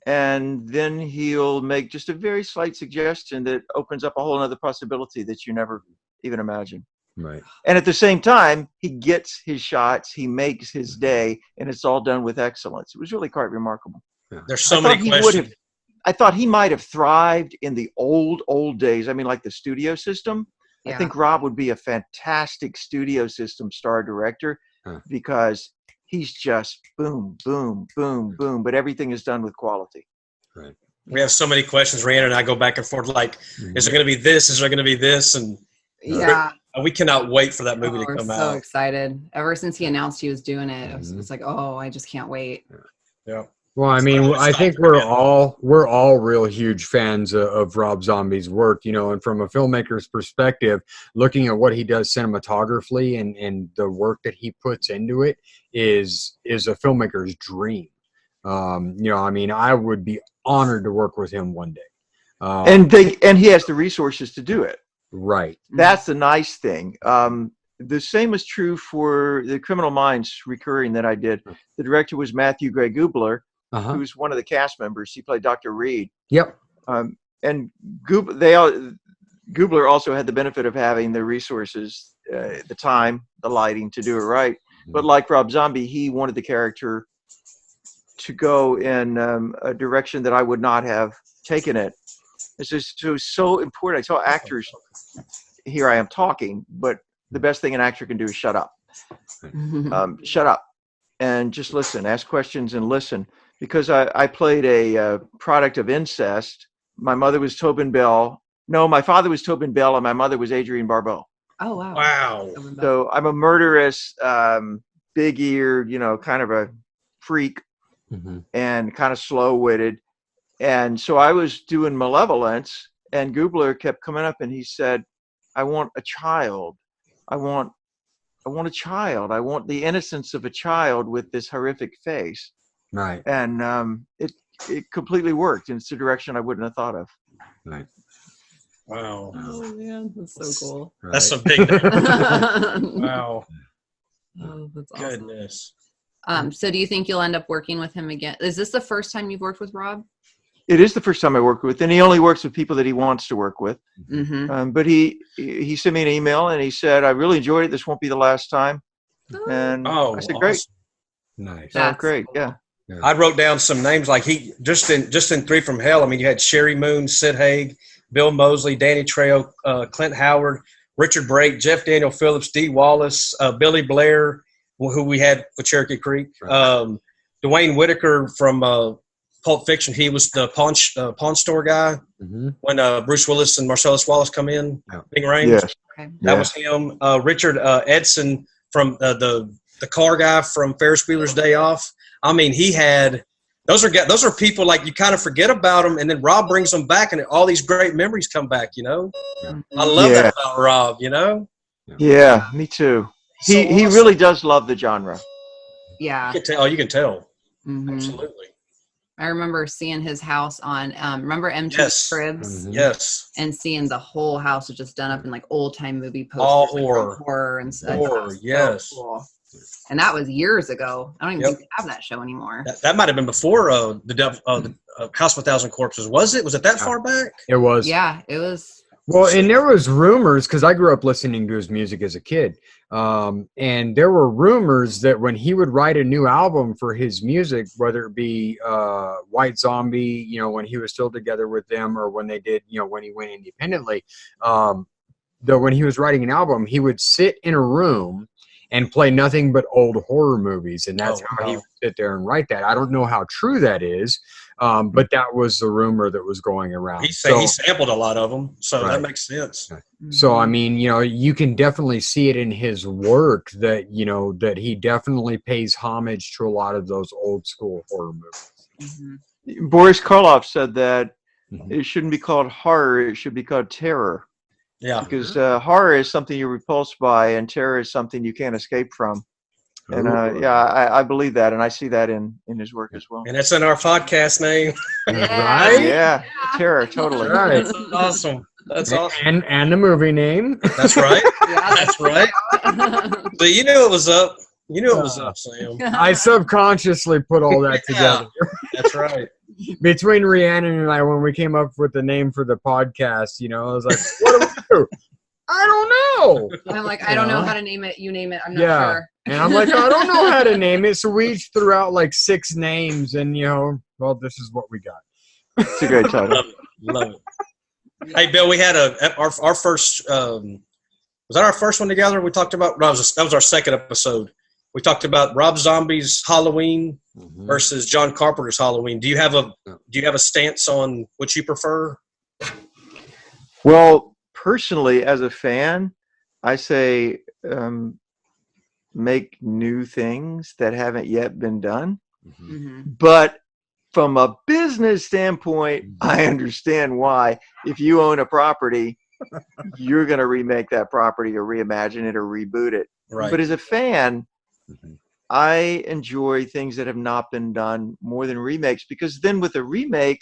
and then he'll make just a very slight suggestion that opens up a whole other possibility that you never even imagined. Right. And at the same time, he gets his shots, he makes his day, and it's all done with excellence. It was really quite remarkable. Yeah. There's so many questions. I thought he might have thrived in the old days. I mean, like the studio system. Yeah. I think Rob would be a fantastic studio system star director because he's just boom, boom, boom, boom. But everything is done with quality. Right. We have so many questions. Rhiannon and I go back and forth like, is there going to be this? Is there going to be this? And yeah, we cannot wait for that movie to come we're out. so excited. Ever since he announced he was doing it, it's like, oh, I just can't wait. Yeah. Well, I mean, I think we're all real huge fans of Rob Zombie's work, and from a filmmaker's perspective, looking at what he does cinematographically and the work that he puts into it is a filmmaker's dream. I mean, I would be honored to work with him one day. And he has the resources to do it. Right. That's the nice thing. The same was true for the Criminal Minds recurring that I did. The director was Matthew Gray Gubler, who's one of the cast members. He played Dr. Reed. Yep. And Gubler also had the benefit of having the resources, the time, the lighting to do it right. But like Rob Zombie, he wanted the character to go in a direction that I would not have taken it. It's just so important. I tell actors, here I am talking, but the best thing an actor can do is shut up. Shut up and just listen, ask questions and listen. Because I played a product of incest. My mother was Tobin Bell. No, my father was Tobin Bell and my mother was Adrienne Barbeau. Oh, wow. Wow. So I'm a murderous, big-eared, kind of a freak and kind of slow-witted. And so I was doing malevolence, and Gubler kept coming up and he said, I want a child. I want a child. I want the innocence of a child with this horrific face. Right. And it completely worked. And it's a direction I wouldn't have thought of. Right. Wow. Oh, man. That's so cool. Right. That's some big wow. Oh, that's awesome. Goodness. So do you think you'll end up working with him again? Is this the first time you've worked with Rob? It is the first time I worked with, and he only works with people that he wants to work with. But he sent me an email and he said, I really enjoyed it. This won't be the last time. And I said, great. Awesome. Nice. That's great. Cool. Yeah. I wrote down some names like he just in 3 from Hell. I mean, you had Sherry Moon, Sid Haig, Bill Moseley, Danny Trejo, Clint Howard, Richard Brake, Jeff Daniel Phillips, Dee Wallace, Billy Blair, who we had with Cherokee Creek, Dwayne Whitaker from Pulp Fiction. He was the pawn store guy when Bruce Willis and Marcellus Wallace come in. Bing Range. Yes. Okay. That was him. Richard Edson from the car guy from Ferris Bueller's Day Off. I mean, he had those are people like you kind of forget about them, and then Rob brings them back, and all these great memories come back. You know, I love that about Rob. You know. Yeah, me too. He really does love the genre. Yeah. You can tell. Mm-hmm. Absolutely. I remember seeing his house on, remember MTV's Cribs? Yes. And seeing the whole house was just done up in like old time movie posters. All like, horror and stuff. Horror, yes. So cool. And that was years ago. I don't even think they have that show anymore. That might have been before the House of a Thousand Corpses. Was it? Was it that far back? It was. Yeah, it was. Well, and there was rumors, because I grew up listening to his music as a kid, and there were rumors that when he would write a new album for his music, whether it be White Zombie, you know, when he was still together with them, or when they did, you know, when he went independently, that when he was writing an album, he would sit in a room and play nothing but old horror movies, and that's how he would sit there and write that. I don't know how true that is, but that was the rumor that was going around. He sampled a lot of them, so that makes sense. So, I mean, you know, you can definitely see it in his work that, you know, that he definitely pays homage to a lot of those old school horror movies. Boris Karloff said that it shouldn't be called horror, it should be called terror. Yeah. Because horror is something you're repulsed by, and terror is something you can't escape from. And I believe that, and I see that in his work as well. And it's in our podcast name. Right? Yeah, terror, totally. Right. That's awesome. That's awesome. And the movie name. That's right. That's right. So you knew it was up. You knew it was up, Sam. I subconsciously put all that together. That's right. Between Rhiannon and I, when we came up with the name for the podcast, you know, I was like, what do we do? I don't know. And I'm like, I don't know how to name it. You name it. I'm not sure. And I'm like, I don't know how to name it. So we each threw out like 6 names, and, you know, well, this is what we got. It's a great title. Love it. Hey, Bill, we had our first, was that our first one together? We talked about, that was our second episode. We talked about Rob Zombie's Halloween versus John Carpenter's Halloween. Do you have a stance on what you prefer? Well, personally, as a fan, I say make new things that haven't yet been done. But from a business standpoint, I understand why. If you own a property, you're going to remake that property or reimagine it or reboot it. Right. But as a fan, I enjoy things that have not been done more than remakes, because then with a remake,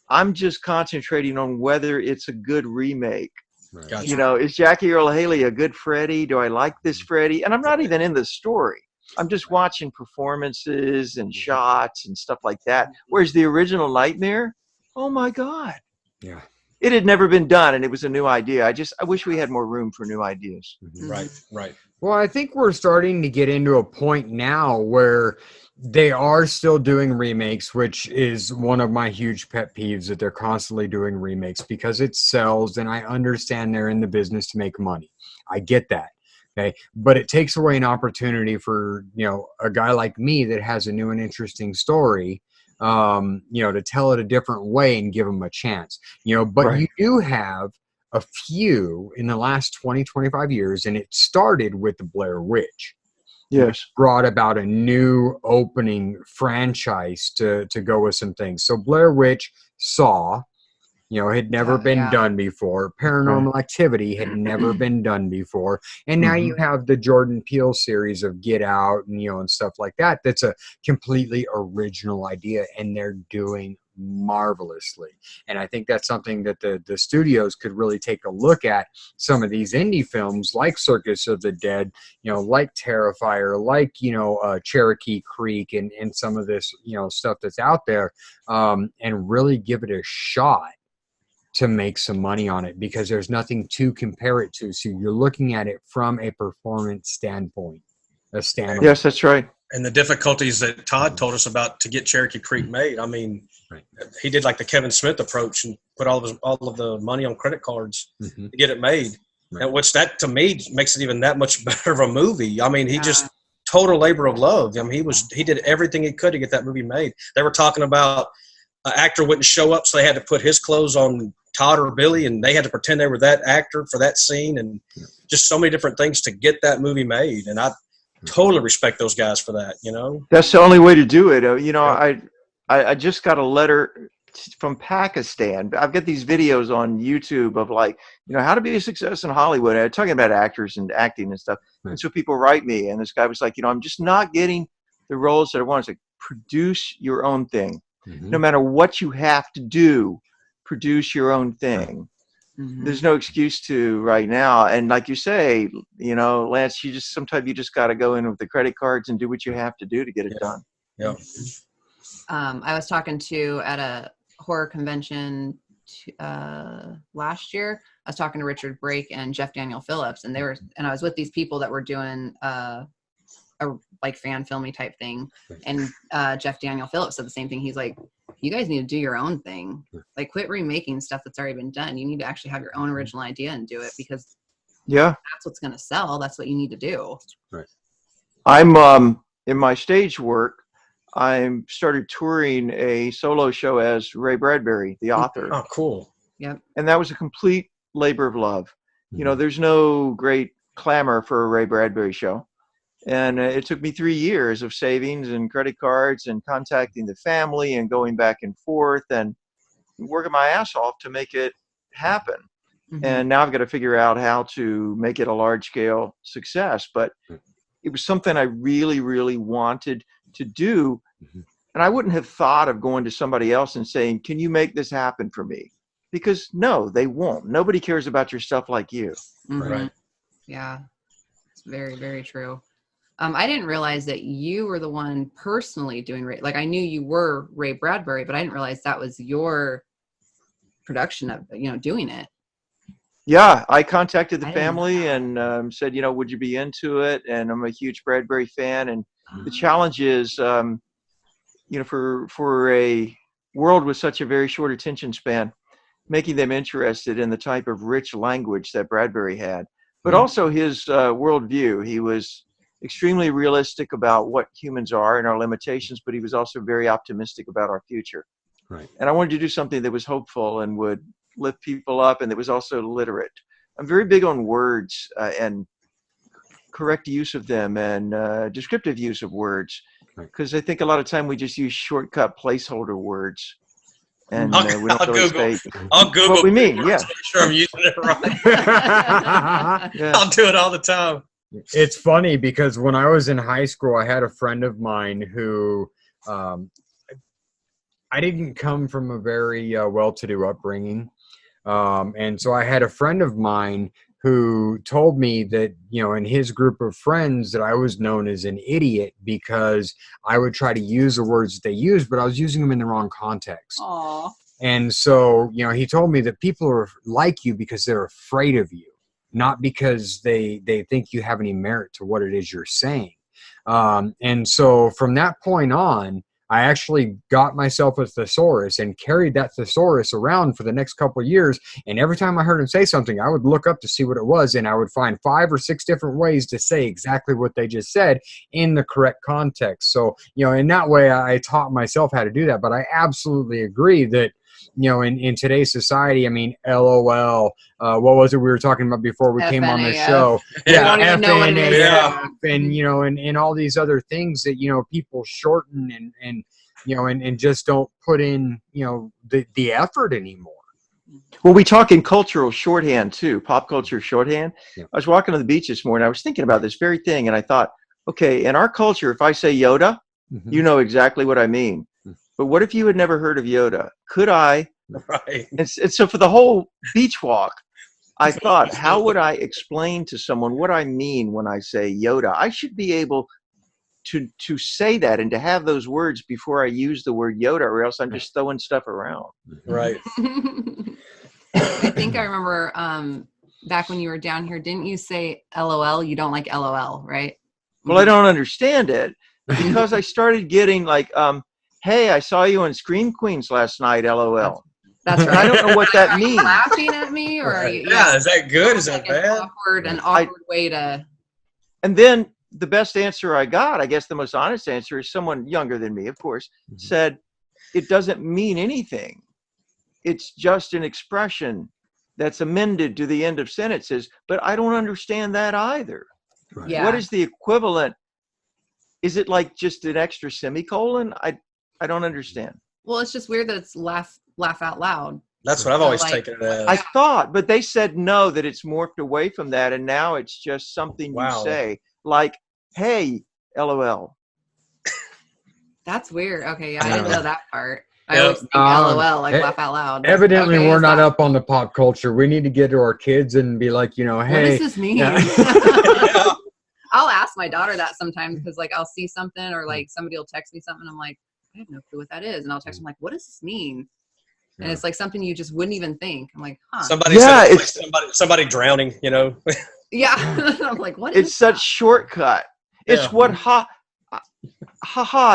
I'm just concentrating on whether it's a good remake. Right. Gotcha. You know, is Jackie Earle Haley a good Freddy? Do I like this Freddy? And I'm not even in the story. I'm just watching performances and shots and stuff like that. Whereas the original Nightmare, oh my God. Yeah. It had never been done, and it was a new idea. I wish we had more room for new ideas. Right, right. Well, I think we're starting to get into a point now where they are still doing remakes, which is one of my huge pet peeves, that they're constantly doing remakes because it sells, and I understand they're in the business to make money. I get that. Okay. But it takes away an opportunity for, you know, a guy like me that has a new and interesting story, you know, to tell it a different way and give them a chance, you know, but you do have a few in the last 20, 25 years, and it started with the Blair Witch. Yes. Brought about a new opening franchise to go with some things. So Blair Witch, Saw, you know, had never been done before. Paranormal Activity had never been done before. And now you have the Jordan Peele series of Get Out and, you know, and stuff like that. That's a completely original idea, and they're doing marvelously. And I think that's something that the studios could really take a look at. Some of these indie films like Circus of the Dead, you know, like Terrifier, like, you know, Cherokee Creek, and some of this, you know, stuff that's out there, and really give it a shot to make some money on it, because there's nothing to compare it to. So you're looking at it from a performance standpoint. Yes, that's right. And the difficulties that Todd told us about to get Cherokee Creek made. I mean, he did like the Kevin Smith approach and put all of the money on credit cards to get it made. And which that to me makes it even that much better of a movie. I mean, he just total labor of love. I mean, he did everything he could to get that movie made. They were talking about an actor wouldn't show up, so they had to put his clothes on Todd or Billy, and they had to pretend they were that actor for that scene, and just so many different things to get that movie made. And I totally respect those guys for that. You know, that's the only way to do it. You know, I just got a letter from Pakistan. I've got these videos on YouTube of like, you know, how to be a success in Hollywood. I'm talking about actors and acting and stuff. And so people write me, and this guy was like, you know, I'm just not getting the roles that I want. It's like, produce your own thing. No matter what you have to do, produce your own thing. There's no excuse to right now. And like you say, you know, Lance, sometimes you just got to go in with the credit cards and do what you have to do to get it done. Yeah. I was talking to at a horror convention last year. I was talking to Richard Brake and Jeff Daniel Phillips, and I was with these people that were doing a like fan filmy type thing, and Jeff Daniel Phillips said the same thing. He's like, you guys need to do your own thing. Like, quit remaking stuff that's already been done. You need to actually have your own original idea and do it, because that's what's going to sell. That's what you need to do. Right. I'm in my stage work, I started touring a solo show as Ray Bradbury, the author. Oh, cool. Yep. And that was a complete labor of love. You know, there's no great clamor for a Ray Bradbury show. And it took me 3 years of savings and credit cards and contacting the family and going back and forth and working my ass off to make it happen. And now I've got to figure out how to make it a large scale success. But it was something I really, really wanted to do. And I wouldn't have thought of going to somebody else and saying, can you make this happen for me? Because no, they won't. Nobody cares about your stuff like you. Right. Yeah, it's very, very true. I didn't realize that you were the one personally doing Ray. Like, I knew you were Ray Bradbury, but I didn't realize that was your production of, you know, doing it. Yeah, I contacted the family and said, you know, would you be into it? And I'm a huge Bradbury fan. And the challenge is, you know, for a world with such a very short attention span, making them interested in the type of rich language that Bradbury had, but also his worldview. He was extremely realistic about what humans are and our limitations, but he was also very optimistic about our future. Right. And I wanted to do something that was hopeful and would lift people up, and that was also literate. I'm very big on words and correct use of them and descriptive use of words, because I think a lot of time we just use shortcut placeholder words. And we don't really say I'll Google what we mean. words Yeah. to make sure I'm using it right. Yeah. I'll do it all the time. It's funny because when I was in high school, I had a friend of mine who I didn't come from a very well-to-do upbringing. And so I had a friend of mine who told me that, you know, in his group of friends that I was known as an idiot because I would try to use the words that they used, but I was using them in the wrong context. Aww. And so, you know, he told me that people are like you because they're afraid of you, not because they think you have any merit to what it is you're saying. And so from that point on, I actually got myself a thesaurus and carried that thesaurus around for the next couple of years. And every time I heard him say something, I would look up to see what it was, and I would find 5 or 6 different ways to say exactly what they just said in the correct context. So, you know, in that way, I taught myself how to do that. But I absolutely agree that, you know, in today's society, I mean, LOL, what was it we were talking about before we came on the show? Yeah, FNAF, and, you know, and all these other things that, you know, people shorten and you know, and just don't put in, you know, the effort anymore. Well, we talk in cultural shorthand too, pop culture shorthand. Yeah. I was walking on the beach this morning. I was thinking about this very thing, and I thought, okay, in our culture, if I say Yoda, you know exactly what I mean. But what if you had never heard of Yoda? Could I? Right. And so for the whole beach walk, I thought, how would I explain to someone what I mean when I say Yoda? I should be able to say that and to have those words before I use the word Yoda, or else I'm just throwing stuff around. Right. I think I remember back when you were down here, didn't you say LOL? You don't like LOL, right? Well, I don't understand it because I started getting like, hey, I saw you on Scream Queens last night, LOL. That's right. I don't know what that means. Laughing at me, or Right. Yeah, is that good? Is that like bad? An awkward way to. And then the best answer I got, I guess the most honest answer, is someone younger than me, of course, said, it doesn't mean anything. It's just an expression that's amended to the end of sentences, but I don't understand that either. Right. Yeah. What is the equivalent? Is it like just an extra semicolon? I don't understand. Well, it's just weird that it's laugh out loud. That's what I've always Like- taken it as. I thought, but they said no, that it's morphed away from that, and now it's just something Wow. you say, like, hey, LOL. That's weird. Okay, yeah, I didn't know that part. I Yeah. always think LOL, like laugh out loud. Evidently, Okay, we're is not that- up on the pop culture. We need to get to our kids and be like, you know, What hey. does this mean? Yeah. Yeah. I'll ask my daughter that sometimes because like I'll see something or like somebody will text me something. I'm like, I have no clue what that is. And I'll text them like, what does this mean? And Yeah. it's like something you just wouldn't even think. I'm like, huh. Somebody Yeah, said it's like somebody drowning, you know. Yeah. I'm like, what is It's such shortcut. It's Yeah. what ha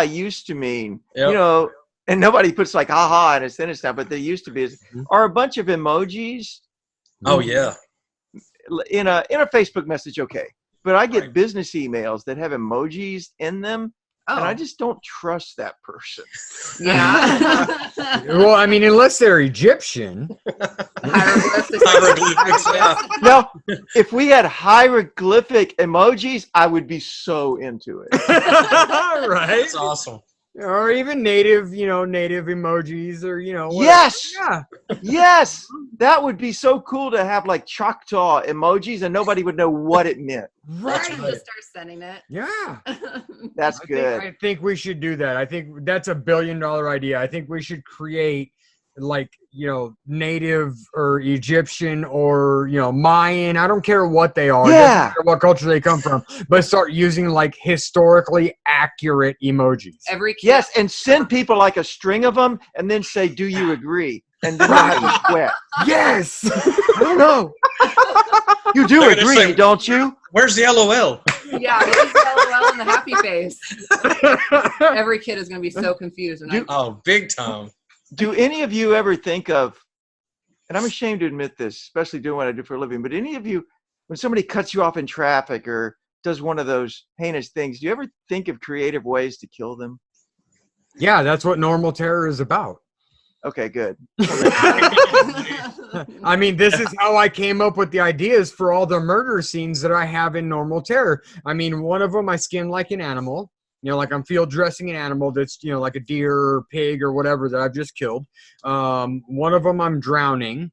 used to mean, Yep. you know, and nobody puts like ha in a sentence now, but there used to be are a bunch of emojis Oh yeah. in a Facebook message. Okay. But I get Right. business emails that have emojis in them, Oh, and I just don't trust that person. yeah. Well, I mean, unless they're Egyptian. Hieroglyphics. Hieroglyphics, yeah. Now, if we had hieroglyphic emojis, I would be so into it. Right? That's awesome. Or even native, you know, native emojis or, you know. whatever. Yes. Yeah. Yes, that would be so cool to have like Choctaw emojis, and nobody would know what it meant. I Right. should just start sending it. Yeah. That's good. I think we should do that. I think that's a $1 billion idea. I think we should create like, you know, native or Egyptian or, you know, Mayan. I don't care what they are. Yeah. Doesn't matter what culture they come from, but start using like historically accurate emojis. Every kid. Yes, and send people like a string of them, and then say, "Do you agree?" And then they'll have to sweat. Yes. I don't know. You do They're gonna agree, say- don't you? Where's the LOL? Yeah, it is LOL and the happy face. Every kid is going to be so confused. And Oh, big time. Do any of you ever think of, and I'm ashamed to admit this, especially doing what I do for a living, but any of you, when somebody cuts you off in traffic or does one of those heinous things, do you ever think of creative ways to kill them? Yeah, that's what normal terror is about. Okay, good. I mean, this is how I came up with the ideas for all the murder scenes that I have in Normal Terror. I mean, one of them I skin like an animal. You know, like I'm field dressing an animal that's, you know, like a deer or pig or whatever that I've just killed. One of them I'm drowning.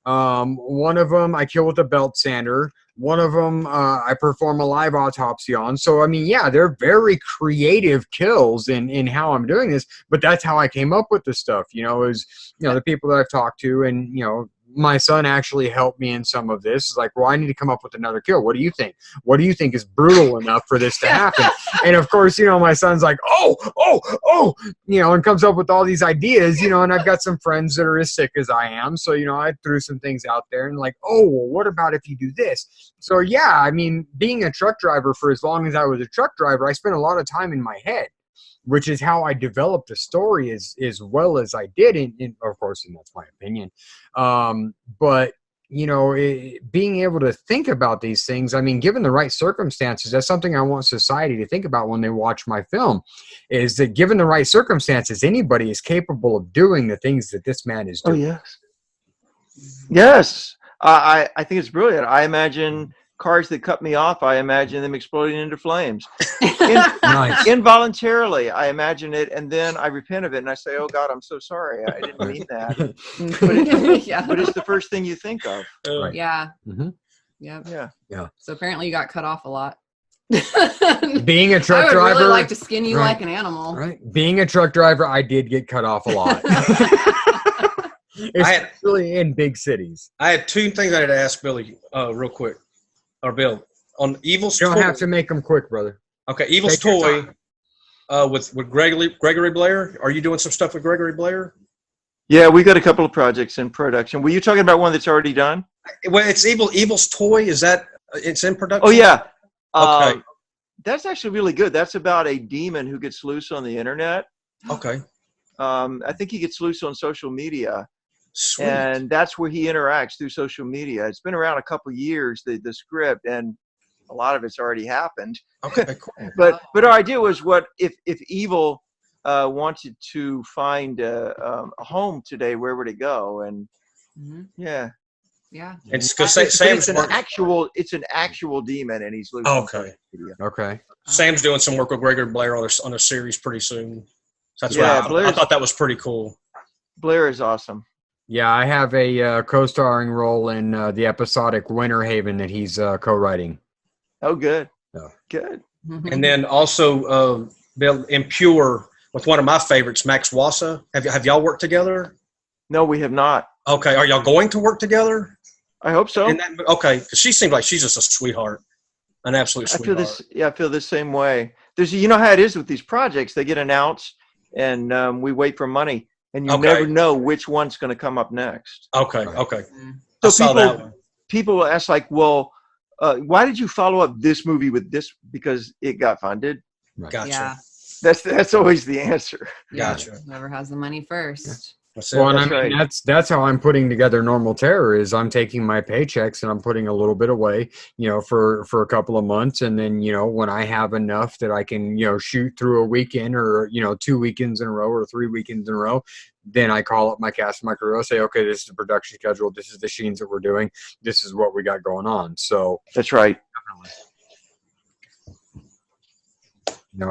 One of them I kill with a belt sander. One of them I perform a live autopsy on. So, I mean, yeah, they're very creative kills in how I'm doing this, but that's how I came up with this stuff, you know, is, you know, the people that I've talked to, and, you know, my son actually helped me in some of this. It's like, well, I need to come up with another kill. What do you think? What do you think is brutal enough for this to happen? And of course, you know, my son's like, oh, you know, and comes up with all these ideas, you know, and I've got some friends that are as sick as I am. So, you know, I threw some things out there and like, oh, well, what about if you do this? So, yeah, I mean, being a truck driver for as long as I was a truck driver, I spent a lot of time in my head, which is how I developed a story as well as I did. In of course, and that's my opinion. But, you know, being able to think about these things, I mean, given the right circumstances, that's something I want society to think about when they watch my film, is that given the right circumstances, anybody is capable of doing the things that this man is Oh, doing. yes. Yes. I think it's brilliant. I imagine cars that cut me off, I imagine them exploding into flames. Nice. Involuntarily, I imagine it, and then I repent of it, and I say, oh, God, I'm so sorry. I didn't mean that. yeah. But it's the first thing you think of. Right. Yeah. Mhm. Yep. Yeah. So apparently you got cut off a lot. Being a truck I would driver, really like to skin you right. like an animal. right? Being a truck driver, I did get cut off a lot. Especially in big cities. I had two things I had to ask Billy real quick, or Bill, on Evil's You don't Toy. have to make them quick, brother. Okay, Evil's Take your Toy with Gregory Blair. Are you doing some stuff with Gregory Blair? Yeah, we got a couple of projects in production. Were you talking about one that's already done? Well, it's Evil's Toy. Is that it's in production? Oh, yeah. Okay. That's actually really good. That's about a demon who gets loose on the internet. Okay. I think he gets loose on social media. Sweet. And that's where he interacts, through social media. It's been around a couple years, the script, and a lot of it's already happened. Okay, cool. But our idea was, what if evil wanted to find a home today? Where would it go? And yeah. It's because It's Sam's an actual demon, and he's losing. Okay. Sam's doing some work with Gregory Blair on a series pretty soon. So that's Yeah, why I thought that was pretty cool. Blair is awesome. Yeah, I have a co-starring role in the episodic Winter Haven that he's co-writing. Oh, good. Yeah. Good. And then also Bill Impure with one of my favorites, Max Wassa. Have y'all worked together? No, we have not. Okay, are y'all going to work together? I hope so. Okay, because she seems like she's just a sweetheart, an absolute sweetheart. I feel the same way. You know how it is with these projects; they get announced, and we wait for money, and you never know which one's going to come up next. Okay. So I saw that one. People will ask, like, well, why did you follow up this movie with this? Because it got funded. Right. Gotcha. Yeah. That's always the answer. Gotcha. Whoever has the money first. Well, and I mean, that's how I'm putting together Normal Terror. Is I'm taking my paychecks and I'm putting a little bit away, for a couple of months, and then when I have enough that I can shoot through a weekend or 2 weekends in a row or 3 weekends in a row, then I call up my cast and my crew. I say, okay, this is the production schedule. This is the scenes that we're doing. This is what we got going on. So that's right.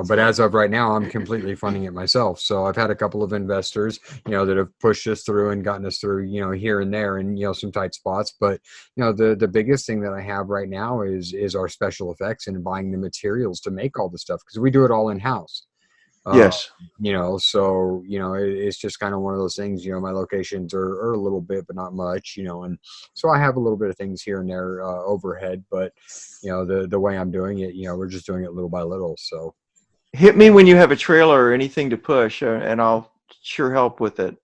But as of right now, I'm completely funding it myself. So I've had a couple of investors, that have pushed us through and gotten us through, here and there and, some tight spots. But, the biggest thing that I have right now is our special effects and buying the materials to make all the stuff, because we do it all in house. Yes. So, it's just kind of one of those things, my locations are a little bit, but not much, and so I have a little bit of things here and there overhead, but, the way I'm doing it, we're just doing it little by little. So. Hit me when you have a trailer or anything to push, and I'll sure help with it.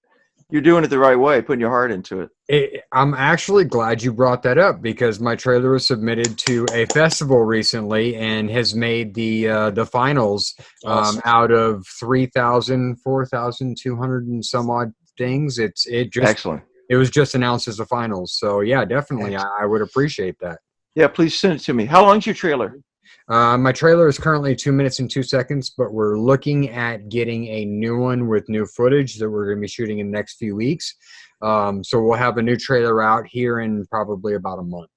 You're doing it the right way, putting your heart into it. I'm actually glad you brought that up, because my trailer was submitted to a festival recently and has made the finals Awesome. out of 4,200 and some odd things. Excellent. It was just announced as the finals. So yeah, definitely, I would appreciate that. Yeah, please send it to me. How long's your trailer? My trailer is currently 2 minutes and 2 seconds, but we're looking at getting a new one with new footage that we're going to be shooting in the next few weeks. So we'll have a new trailer out here in probably about a month.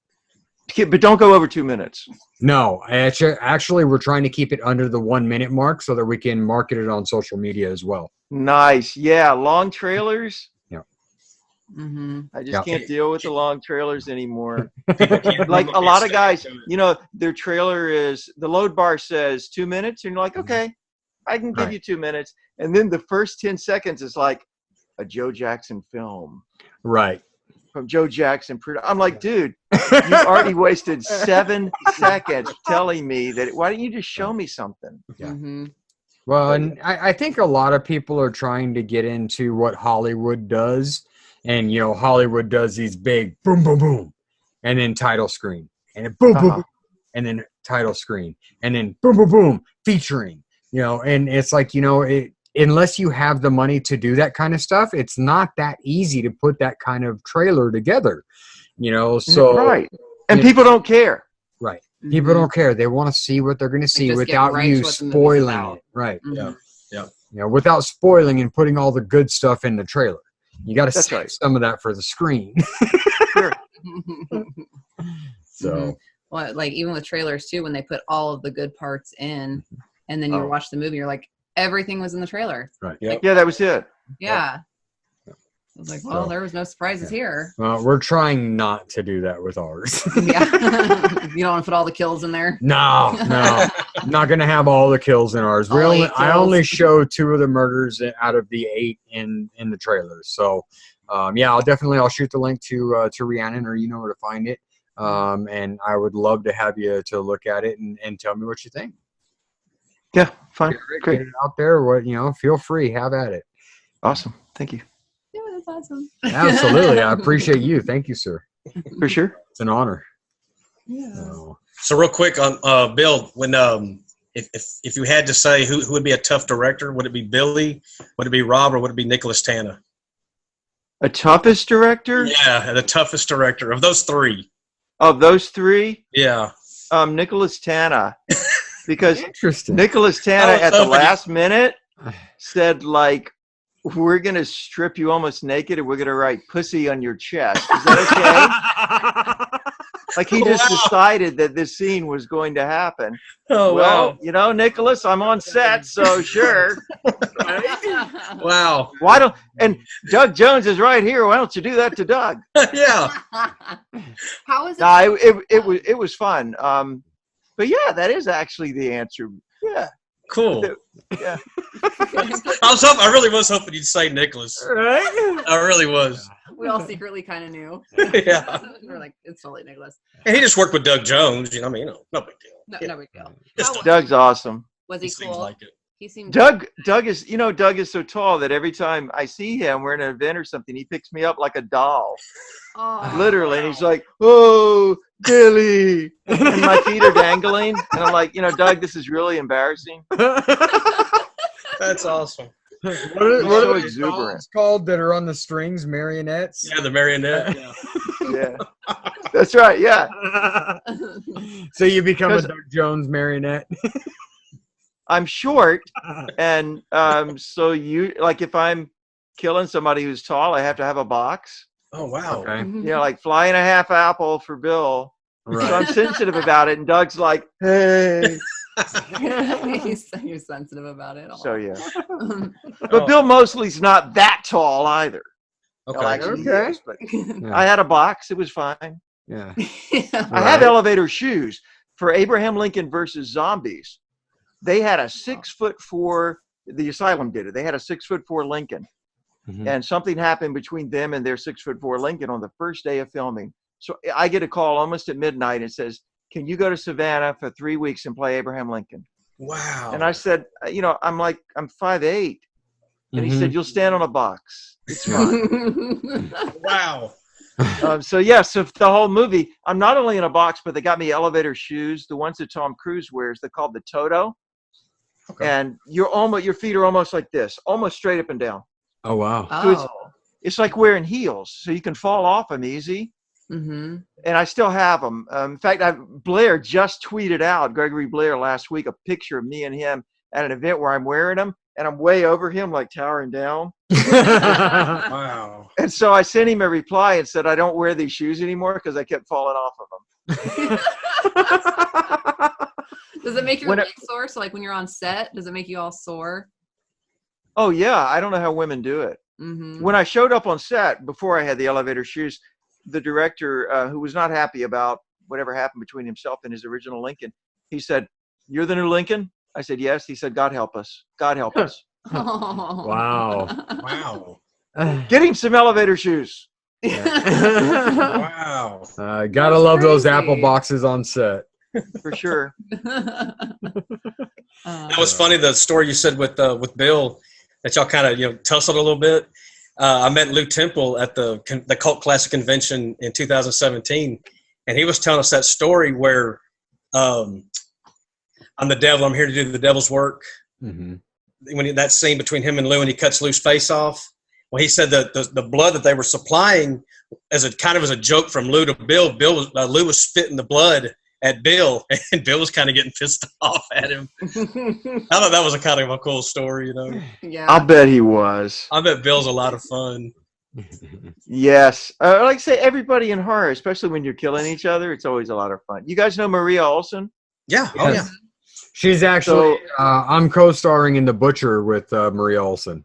But don't go over 2 minutes. No, actually, we're trying to keep it under the 1 minute mark so that we can market it on social media as well. Nice. Yeah, long trailers. I just Yeah. can't deal with the long trailers anymore. Like a lot of guys, their trailer is, the load bar says 2 minutes, and you're like, okay, I can give you 2 minutes. And then the first 10 seconds is like a Joe Jackson film. Right. From Joe Jackson. I'm like, dude, you've already wasted 7 seconds telling me that. Why don't you just show me something? Yeah. Well, and I think a lot of people are trying to get into what Hollywood does. And, Hollywood does these big boom, boom, boom, and then title screen, and then boom, boom, boom, and then title screen, and then boom, boom, boom, featuring, and it's like, unless you have the money to do that kind of stuff, it's not that easy to put that kind of trailer together, so. Right. And people don't care. Right. People don't care. They want to see what they're going to see without you spoiling it. Right. Yeah. Without spoiling and putting all the good stuff in the trailer. You got to save some of that for the screen. Sure. So, well, like even with trailers too, when they put all of the good parts in, and then you watch the movie, you're like, everything was in the trailer. Right. Yeah, that was it. Yeah. I was like, well, there was no surprises here. Well, we're trying not to do that with ours. Yeah. You don't want to put all the kills in there? No. I'm not going to have all the kills in ours. I only show 2 of the murders out of the 8 in the trailers. So, I'll shoot the link to Rhiannon, or where to find it. And I would love to have you to look at it and tell me what you think. Yeah, fine. Great. Get it out there. Feel free. Have at it. Awesome. Thank you. Yeah, that's awesome. Absolutely. I appreciate you. Thank you, sir. For sure. It's an honor. Yeah. So real quick on Bill, when if you had to say who would be a tough director, would it be Billy, would it be Rob, or would it be Nicholas Tana? A toughest director? Yeah, the toughest director of those 3. Of those 3? Yeah. Nicholas Tana, because Interesting. Nicholas Tana at the hoping- last minute said, like, we're going to strip you almost naked and we're going to write pussy on your chest. Is that okay? Like, he just decided that this scene was going to happen. Oh, Well, wow. Nicholas, I'm on set, so sure. Wow. Why don't, and Doug Jones is right here. Why don't you do that to Doug? Yeah. How was it? No, it was fun. But yeah, that is actually the answer. Yeah. Cool. Yeah. I really was hoping you'd say Nicholas. Right? I really was. We all secretly kind of knew. Yeah. We're like, it's totally Nicholas. And he just worked with Doug Jones. No big deal. No big deal. Just How- Doug's awesome. was he he seems cool? like it. He seemed Doug is so tall that every time I see him, we're in an event or something, he picks me up like a doll. Oh, Literally. And he's like, "Oh, Billy." And my feet are dangling. And I'm like, Doug, this is really embarrassing. That's awesome. What so are these exuberant. dolls called that are on the strings? Marionettes? Yeah, the marionette. Yeah. Yeah. That's right. Yeah. So you become a 'Cause- Doug Jones marionette? I'm short. And so if I'm killing somebody who's tall, I have to have a box. Oh, wow. Okay. Like flying a half apple for Bill. So Right. I'm sensitive about it. And Doug's like, hey. You're sensitive about it. So yeah. Oh, But Bill Mosley's not that tall either. okay. Well, actually, he Okay. is, but Yeah. I had a box. It was fine. Yeah. I have elevator shoes for Abraham Lincoln versus Zombies. They had a 6'4". The Asylum did it. They had a 6'4" Lincoln, Mhm. and something happened between them and their 6'4" Lincoln on the first day of filming. So I get a call almost at midnight and says, "Can you go to Savannah for 3 weeks and play Abraham Lincoln?" Wow. And I said, I'm 5'8", and he Mhm. said, "You'll stand on a box. It's fine." Wow. So the whole movie, I'm not only in a box, but they got me elevator shoes, the ones that Tom Cruise wears. They're called the Toto, Okay. and your feet are almost like this, almost straight up and down. Oh, wow. Oh. It's like wearing heels, so you can fall off them easy. Mm-hmm. And I still have them. In fact, Blair just tweeted out, Gregory Blair, last week, a picture of me and him at an event where I'm wearing them, and I'm way over him, like towering down. Wow. And so I sent him a reply and said, I don't wear these shoes anymore because I kept falling off of them. Does it make your When it- legs sore? So like when you're on set, does it make you all sore? Oh, yeah. I don't know how women do it. Mm-hmm. When I showed up on set, before I had the elevator shoes, the director, who was not happy about whatever happened between himself and his original Lincoln, he said, "You're the new Lincoln?" I said, "Yes." He said, "God help us. God help us." Wow. Wow. Get him some elevator shoes. Wow. Gotta That's love those crazy. apple boxes on set. For sure. That was funny. The story you said with Bill, that y'all kind of tussled a little bit. I met Lou Temple at the Cult Classic Convention in 2017, and he was telling us that story where I'm the devil. I'm here to do the devil's work. Mm-hmm. When that scene between him and Lou, and he cuts Lou's face off. Well, he said that the blood that they were supplying as a joke from Lou to Bill. Lou was spitting the blood at Bill, and Bill was kind of getting pissed off at him. I thought that was a kind of a cool story, Yeah. I'll bet he was. I bet Bill's a lot of fun. Yes. Like I say, everybody in horror, especially when you're killing each other, it's always a lot of fun. You guys know Maria Olsen? Yeah. Oh, Yes. yeah. She's actually, I'm co-starring in The Butcher with Maria Olsen.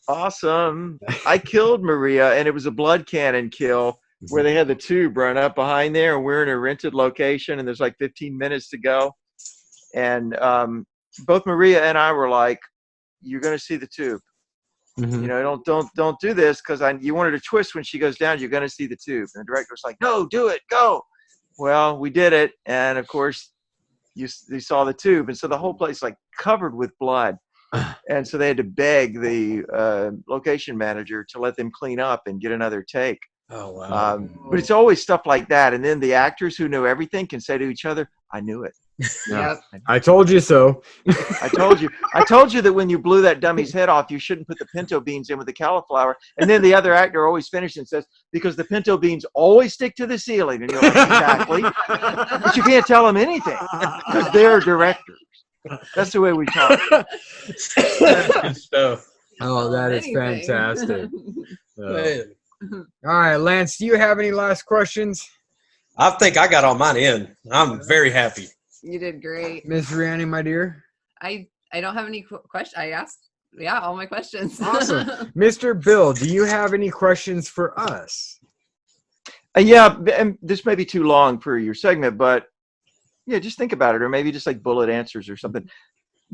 Awesome. I killed Maria, and it was a blood cannon kill where they had the tube run up behind there, and we're in a rented location, and there's like 15 minutes to go. And both Maria and I were like, "You're going to see the tube. Mhm. Don't do this because you want her to twist when she goes down. You're going to see the tube." And the director was like, "No, do it. Go." Well, we did it, and of course, you saw the tube, and so the whole place like covered with blood. And so they had to beg the location manager to let them clean up and get another take. Oh, wow. But it's always stuff like that. And then the actors who know everything can say to each other, "I knew it. Yeah. I told you so. I told you that when you blew that dummy's head off, you shouldn't put the pinto beans in with the cauliflower. And then the other actor always finishes and says, because the pinto beans always stick to the ceiling. And you're like, exactly. But you can't tell them anything because they're directors. That's the way we talk. That's good stuff. Oh, that is fantastic. All right, Lance, do you have any last questions? I think I got all mine in. I'm very happy. You did great. Miss Rihanna, my dear? I don't have any questions. I asked, all my questions. Awesome. Mr. Bill, do you have any questions for us? Yeah, and this may be too long for your segment, but yeah, just think about it, or maybe just like bullet answers or something.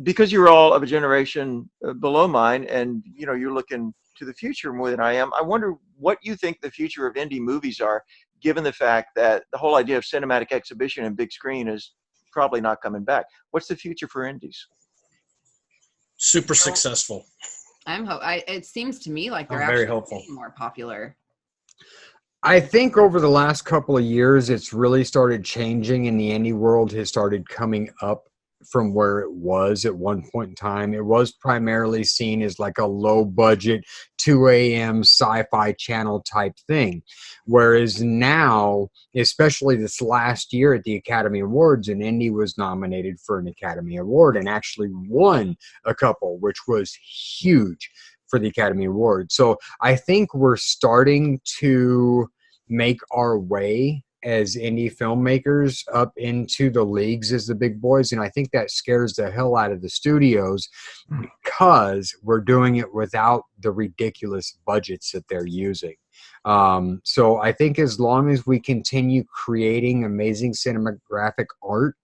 Because you're all of a generation below mine, and you're looking to the future more than I am. I wonder what you think the future of indie movies are, given the fact that the whole idea of cinematic exhibition and big screen is probably not coming back. What's the future for indies? Super successful. It seems to me like they're very actually hopeful. getting more popular. I think over the last couple of years, it's really started changing, and the indie world has started coming up from where it was at one point in time. It was primarily seen as like a low budget 2 a.m. sci-fi channel type thing. Whereas now, especially this last year at the Academy Awards, an indie was nominated for an Academy Award and actually won a couple, which was huge for the Academy Awards. So I think we're starting to make our way as indie filmmakers up into the leagues as the big boys. And I think that scares the hell out of the studios because we're doing it without the ridiculous budgets that they're using. So I think as long as we continue creating amazing cinematographic art,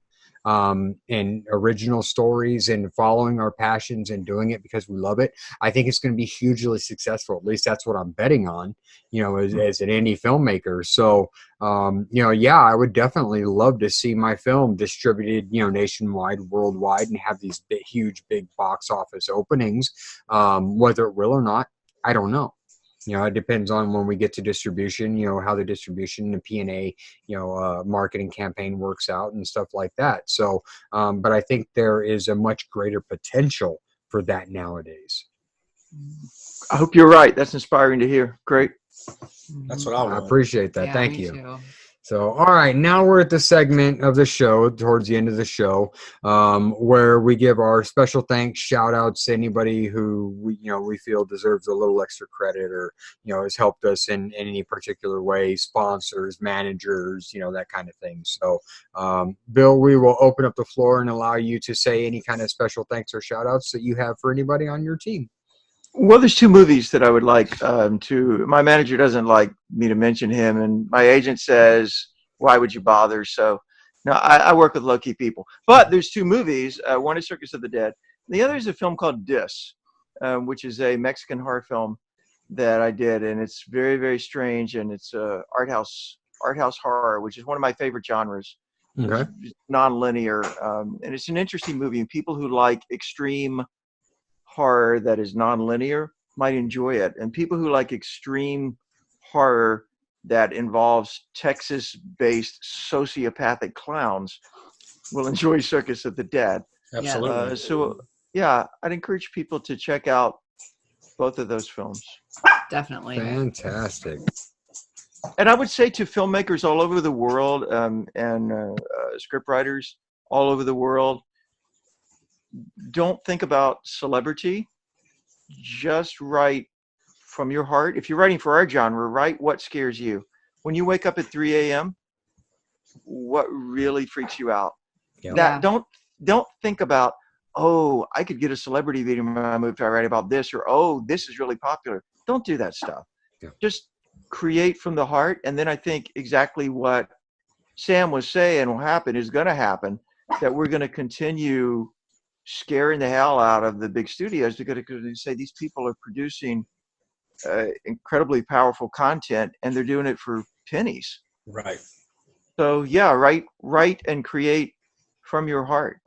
and original stories and following our passions and doing it because we love it, I think it's going to be hugely successful. At least that's what I'm betting on, as an indie filmmaker. So, I would definitely love to see my film distributed, nationwide, worldwide, and have these huge, big box office openings. Whether it will or not, I don't know. It depends on when we get to distribution, how the distribution, the P&A, marketing campaign works out and stuff like that. So, but I think there is a much greater potential for that nowadays. I hope you're right. That's inspiring to hear. Great. That's what I want. I appreciate that. Yeah, Thank me you. too. So, all right, now we're at the segment of the show, towards the end of the show, where we give our special thanks, shout outs to anybody who we feel deserves a little extra credit or, has helped us in any particular way, sponsors, managers, that kind of thing. So, Bill, we will open up the floor and allow you to say any kind of special thanks or shout outs that you have for anybody on your team. Well, there's two movies that I would like to. My manager doesn't like me to mention him, and my agent says, "Why would you bother?" So, no, I work with low-key people. But there's two movies. One is Circus of the Dead. The other is a film called Dis, which is a Mexican horror film that I did, and it's very, very strange, and it's art house horror, which is one of my favorite genres. Okay. It's non-linear, and it's an interesting movie. And people who like extreme horror that is non-linear might enjoy it, and people who like extreme horror that involves Texas-based sociopathic clowns will enjoy Circus of the Dead. Absolutely. I'd encourage people to check out both of those films. Definitely. Fantastic. And I would say to filmmakers all over the world and scriptwriters all over the world, don't think about celebrity. Just write from your heart. If you're writing for our genre, write what scares you. When you wake up at 3 a.m., what really freaks you out? Yeah. Don't think about, oh, I could get a celebrity video in my movie if I write about this, or oh, this is really popular. Don't do that stuff. Yeah. Just create from the heart, and then I think exactly what Sam was saying will happen is going to happen, that we're going to continue scaring the hell out of the big studios because they say these people are producing incredibly powerful content and they're doing it for pennies. Right. So write and create from your heart.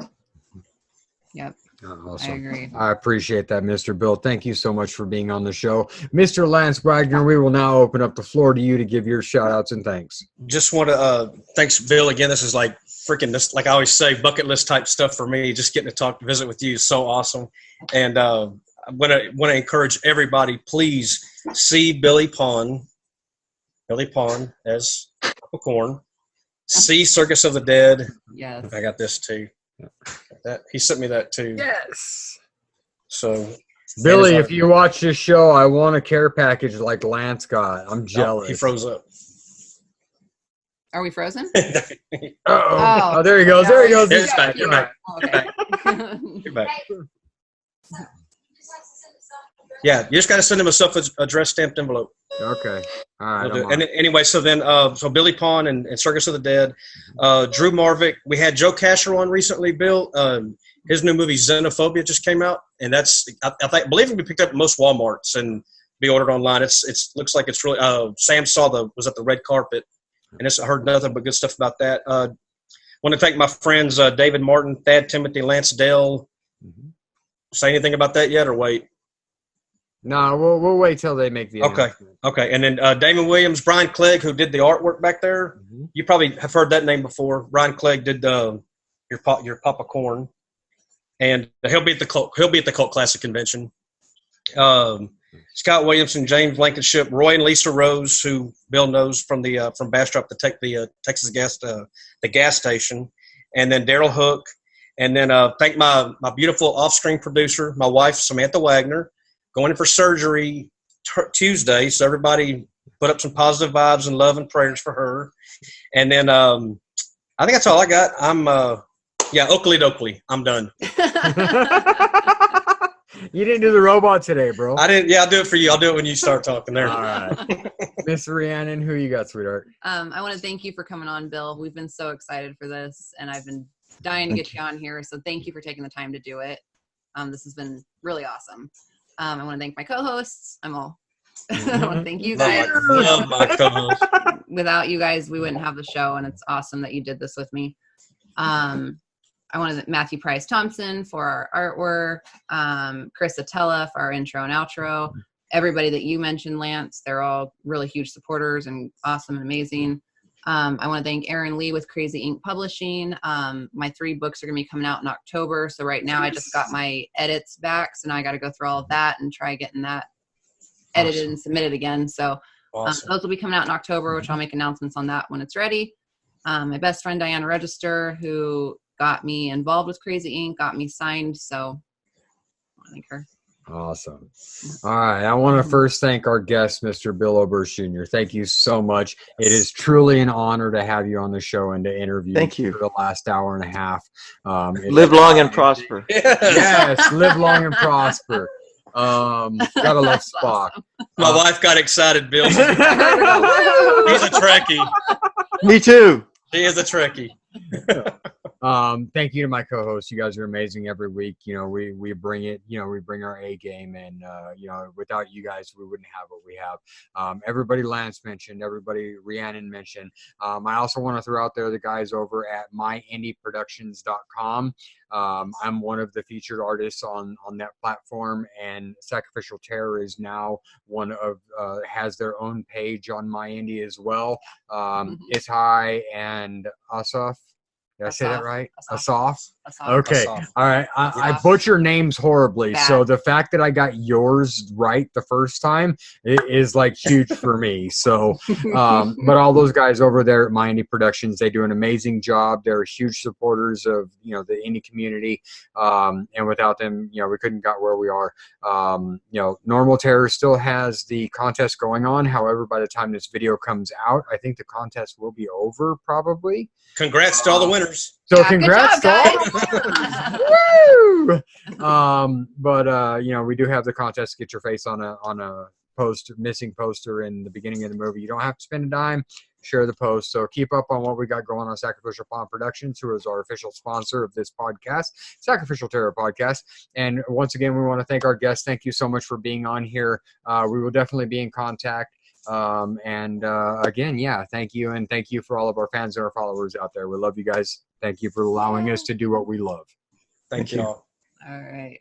Yep. Awesome. I agree. I appreciate that, Mr. Bill. Thank you so much for being on the show. Mr. Lance Wagner, we will now open up the floor to you to give your shout outs and thanks. Just want to thanks, Bill. Again, this is like freaking this, like I always say, bucket list type stuff for me. Just getting to visit with you is so awesome. And I want to encourage everybody, please see Billy Pond as Corn. See Circus of the Dead. Yes. I got this too. He sent me that too. Yes. So, Billy, if you watch this show, I want a care package like Lance got. I'm jealous. He froze up. Are we frozen? Oh, there he goes. There he goes. It's back. You're back. Oh, okay. You're back. Yeah, you just got to send him a self-addressed stamped envelope. Okay. All right. We'll and anyway, so then, so Billy Pond and Circus of the Dead, Drew Marvick. We had Joe Casher on recently. Bill, his new movie Xenophobia just came out, and that's I believe it will be picked up at most WalMarts and be ordered online. It looks like it's really. Sam was at the red carpet, and I heard nothing but good stuff about that. Want to thank my friends David Martin, Thad Timothy, Lance Dell. Say anything about that yet, or wait? No, we'll wait till they make the announcement. Okay. And then Damon Williams, Brian Clegg, who did the artwork back there. You probably have heard that name before. Brian Clegg did your Papa Corn, and he'll be at the Cult Classic Convention. Scott Williamson, James Blankenship, Roy and Lisa Rose, who Bill knows from Bastrop, the Texas gas station, and then Daryl Hook, and then thank my beautiful off-screen producer, my wife Samantha Wagner. Going in for surgery Tuesday, so everybody put up some positive vibes and love and prayers for her. And then I think that's all I got. I'm Oakley Dokley. I'm done. You didn't do the robot today, bro. I didn't. Yeah, I'll do it for you. I'll do it when you start talking there. All right. Miss Rhiannon, who you got, sweetheart? I want to thank you for coming on, Bill. We've been so excited for this, and I've been dying to get you on here. So thank you for taking the time to do it. This has been really awesome. I want to thank my co-hosts. I want to thank you guys. Love my co-hosts. Without you guys, we wouldn't have the show, and it's awesome that you did this with me. I want to thank Matthew Price Thompson for our artwork, Chris Atella for our intro and outro, everybody that you mentioned, Lance. They're all really huge supporters and awesome and amazing. I want to thank Aaron Lee with Crazy Ink Publishing. My 3 books are going to be coming out in October. So right now I just got my edits back. So now I got to go through all of that and try getting that edited and submitted again. So those will be coming out in October, which I'll make announcements on that when it's ready. My best friend, Diana Register, who got me involved with Crazy Ink, got me signed. So I thank her. Awesome. All right. I want to first thank our guest, Mr. Bill Oberst Jr. Thank you so much. It is truly an honor to have you on the show and to interview you for the last hour and a half. Live long and prosper. Yes, live long and prosper. Gotta love Spock. Awesome. My wife got excited, Bill. He's a Trekkie. Me too. He is a Trekkie. Thank you to my co-hosts. You guys are amazing every week. You know, we bring it, we bring our A game, and without you guys, we wouldn't have what we have. Everybody Lance mentioned, everybody Rhiannon mentioned. I also want to throw out there the guys over at myindieproductions.com. I'm one of the featured artists on that platform, and Sacrificial Terror is now one of has their own page on MyIndie as well. It's High and Asaf. Did I say that right? Asaf? Okay. Asaf. All right. I butcher names horribly. So the fact that I got yours right the first time is like huge for me. So, but all those guys over there at My Indie Productions, they do an amazing job. They're huge supporters of, the indie community. And without them, we couldn't got where we are. Normal Terror still has the contest going on. However, by the time this video comes out, I think the contest will be over probably. Congrats to all the winners. So Yeah, congrats good job, to all. Woo! But we do have the contest to get your face on a missing poster in the beginning of the movie. You don't have to spend a dime. Share the post. So keep up on what we got going on Sacrificial Pond Productions, who is our official sponsor of this podcast, Sacrificial Terror Podcast. And once again, we want to thank our guests. Thank you so much for being on here. We will definitely be in contact. Again, thank you. And thank you for all of our fans and our followers out there. We love you guys. Thank you for allowing us to do what we love. Thank you all. All right.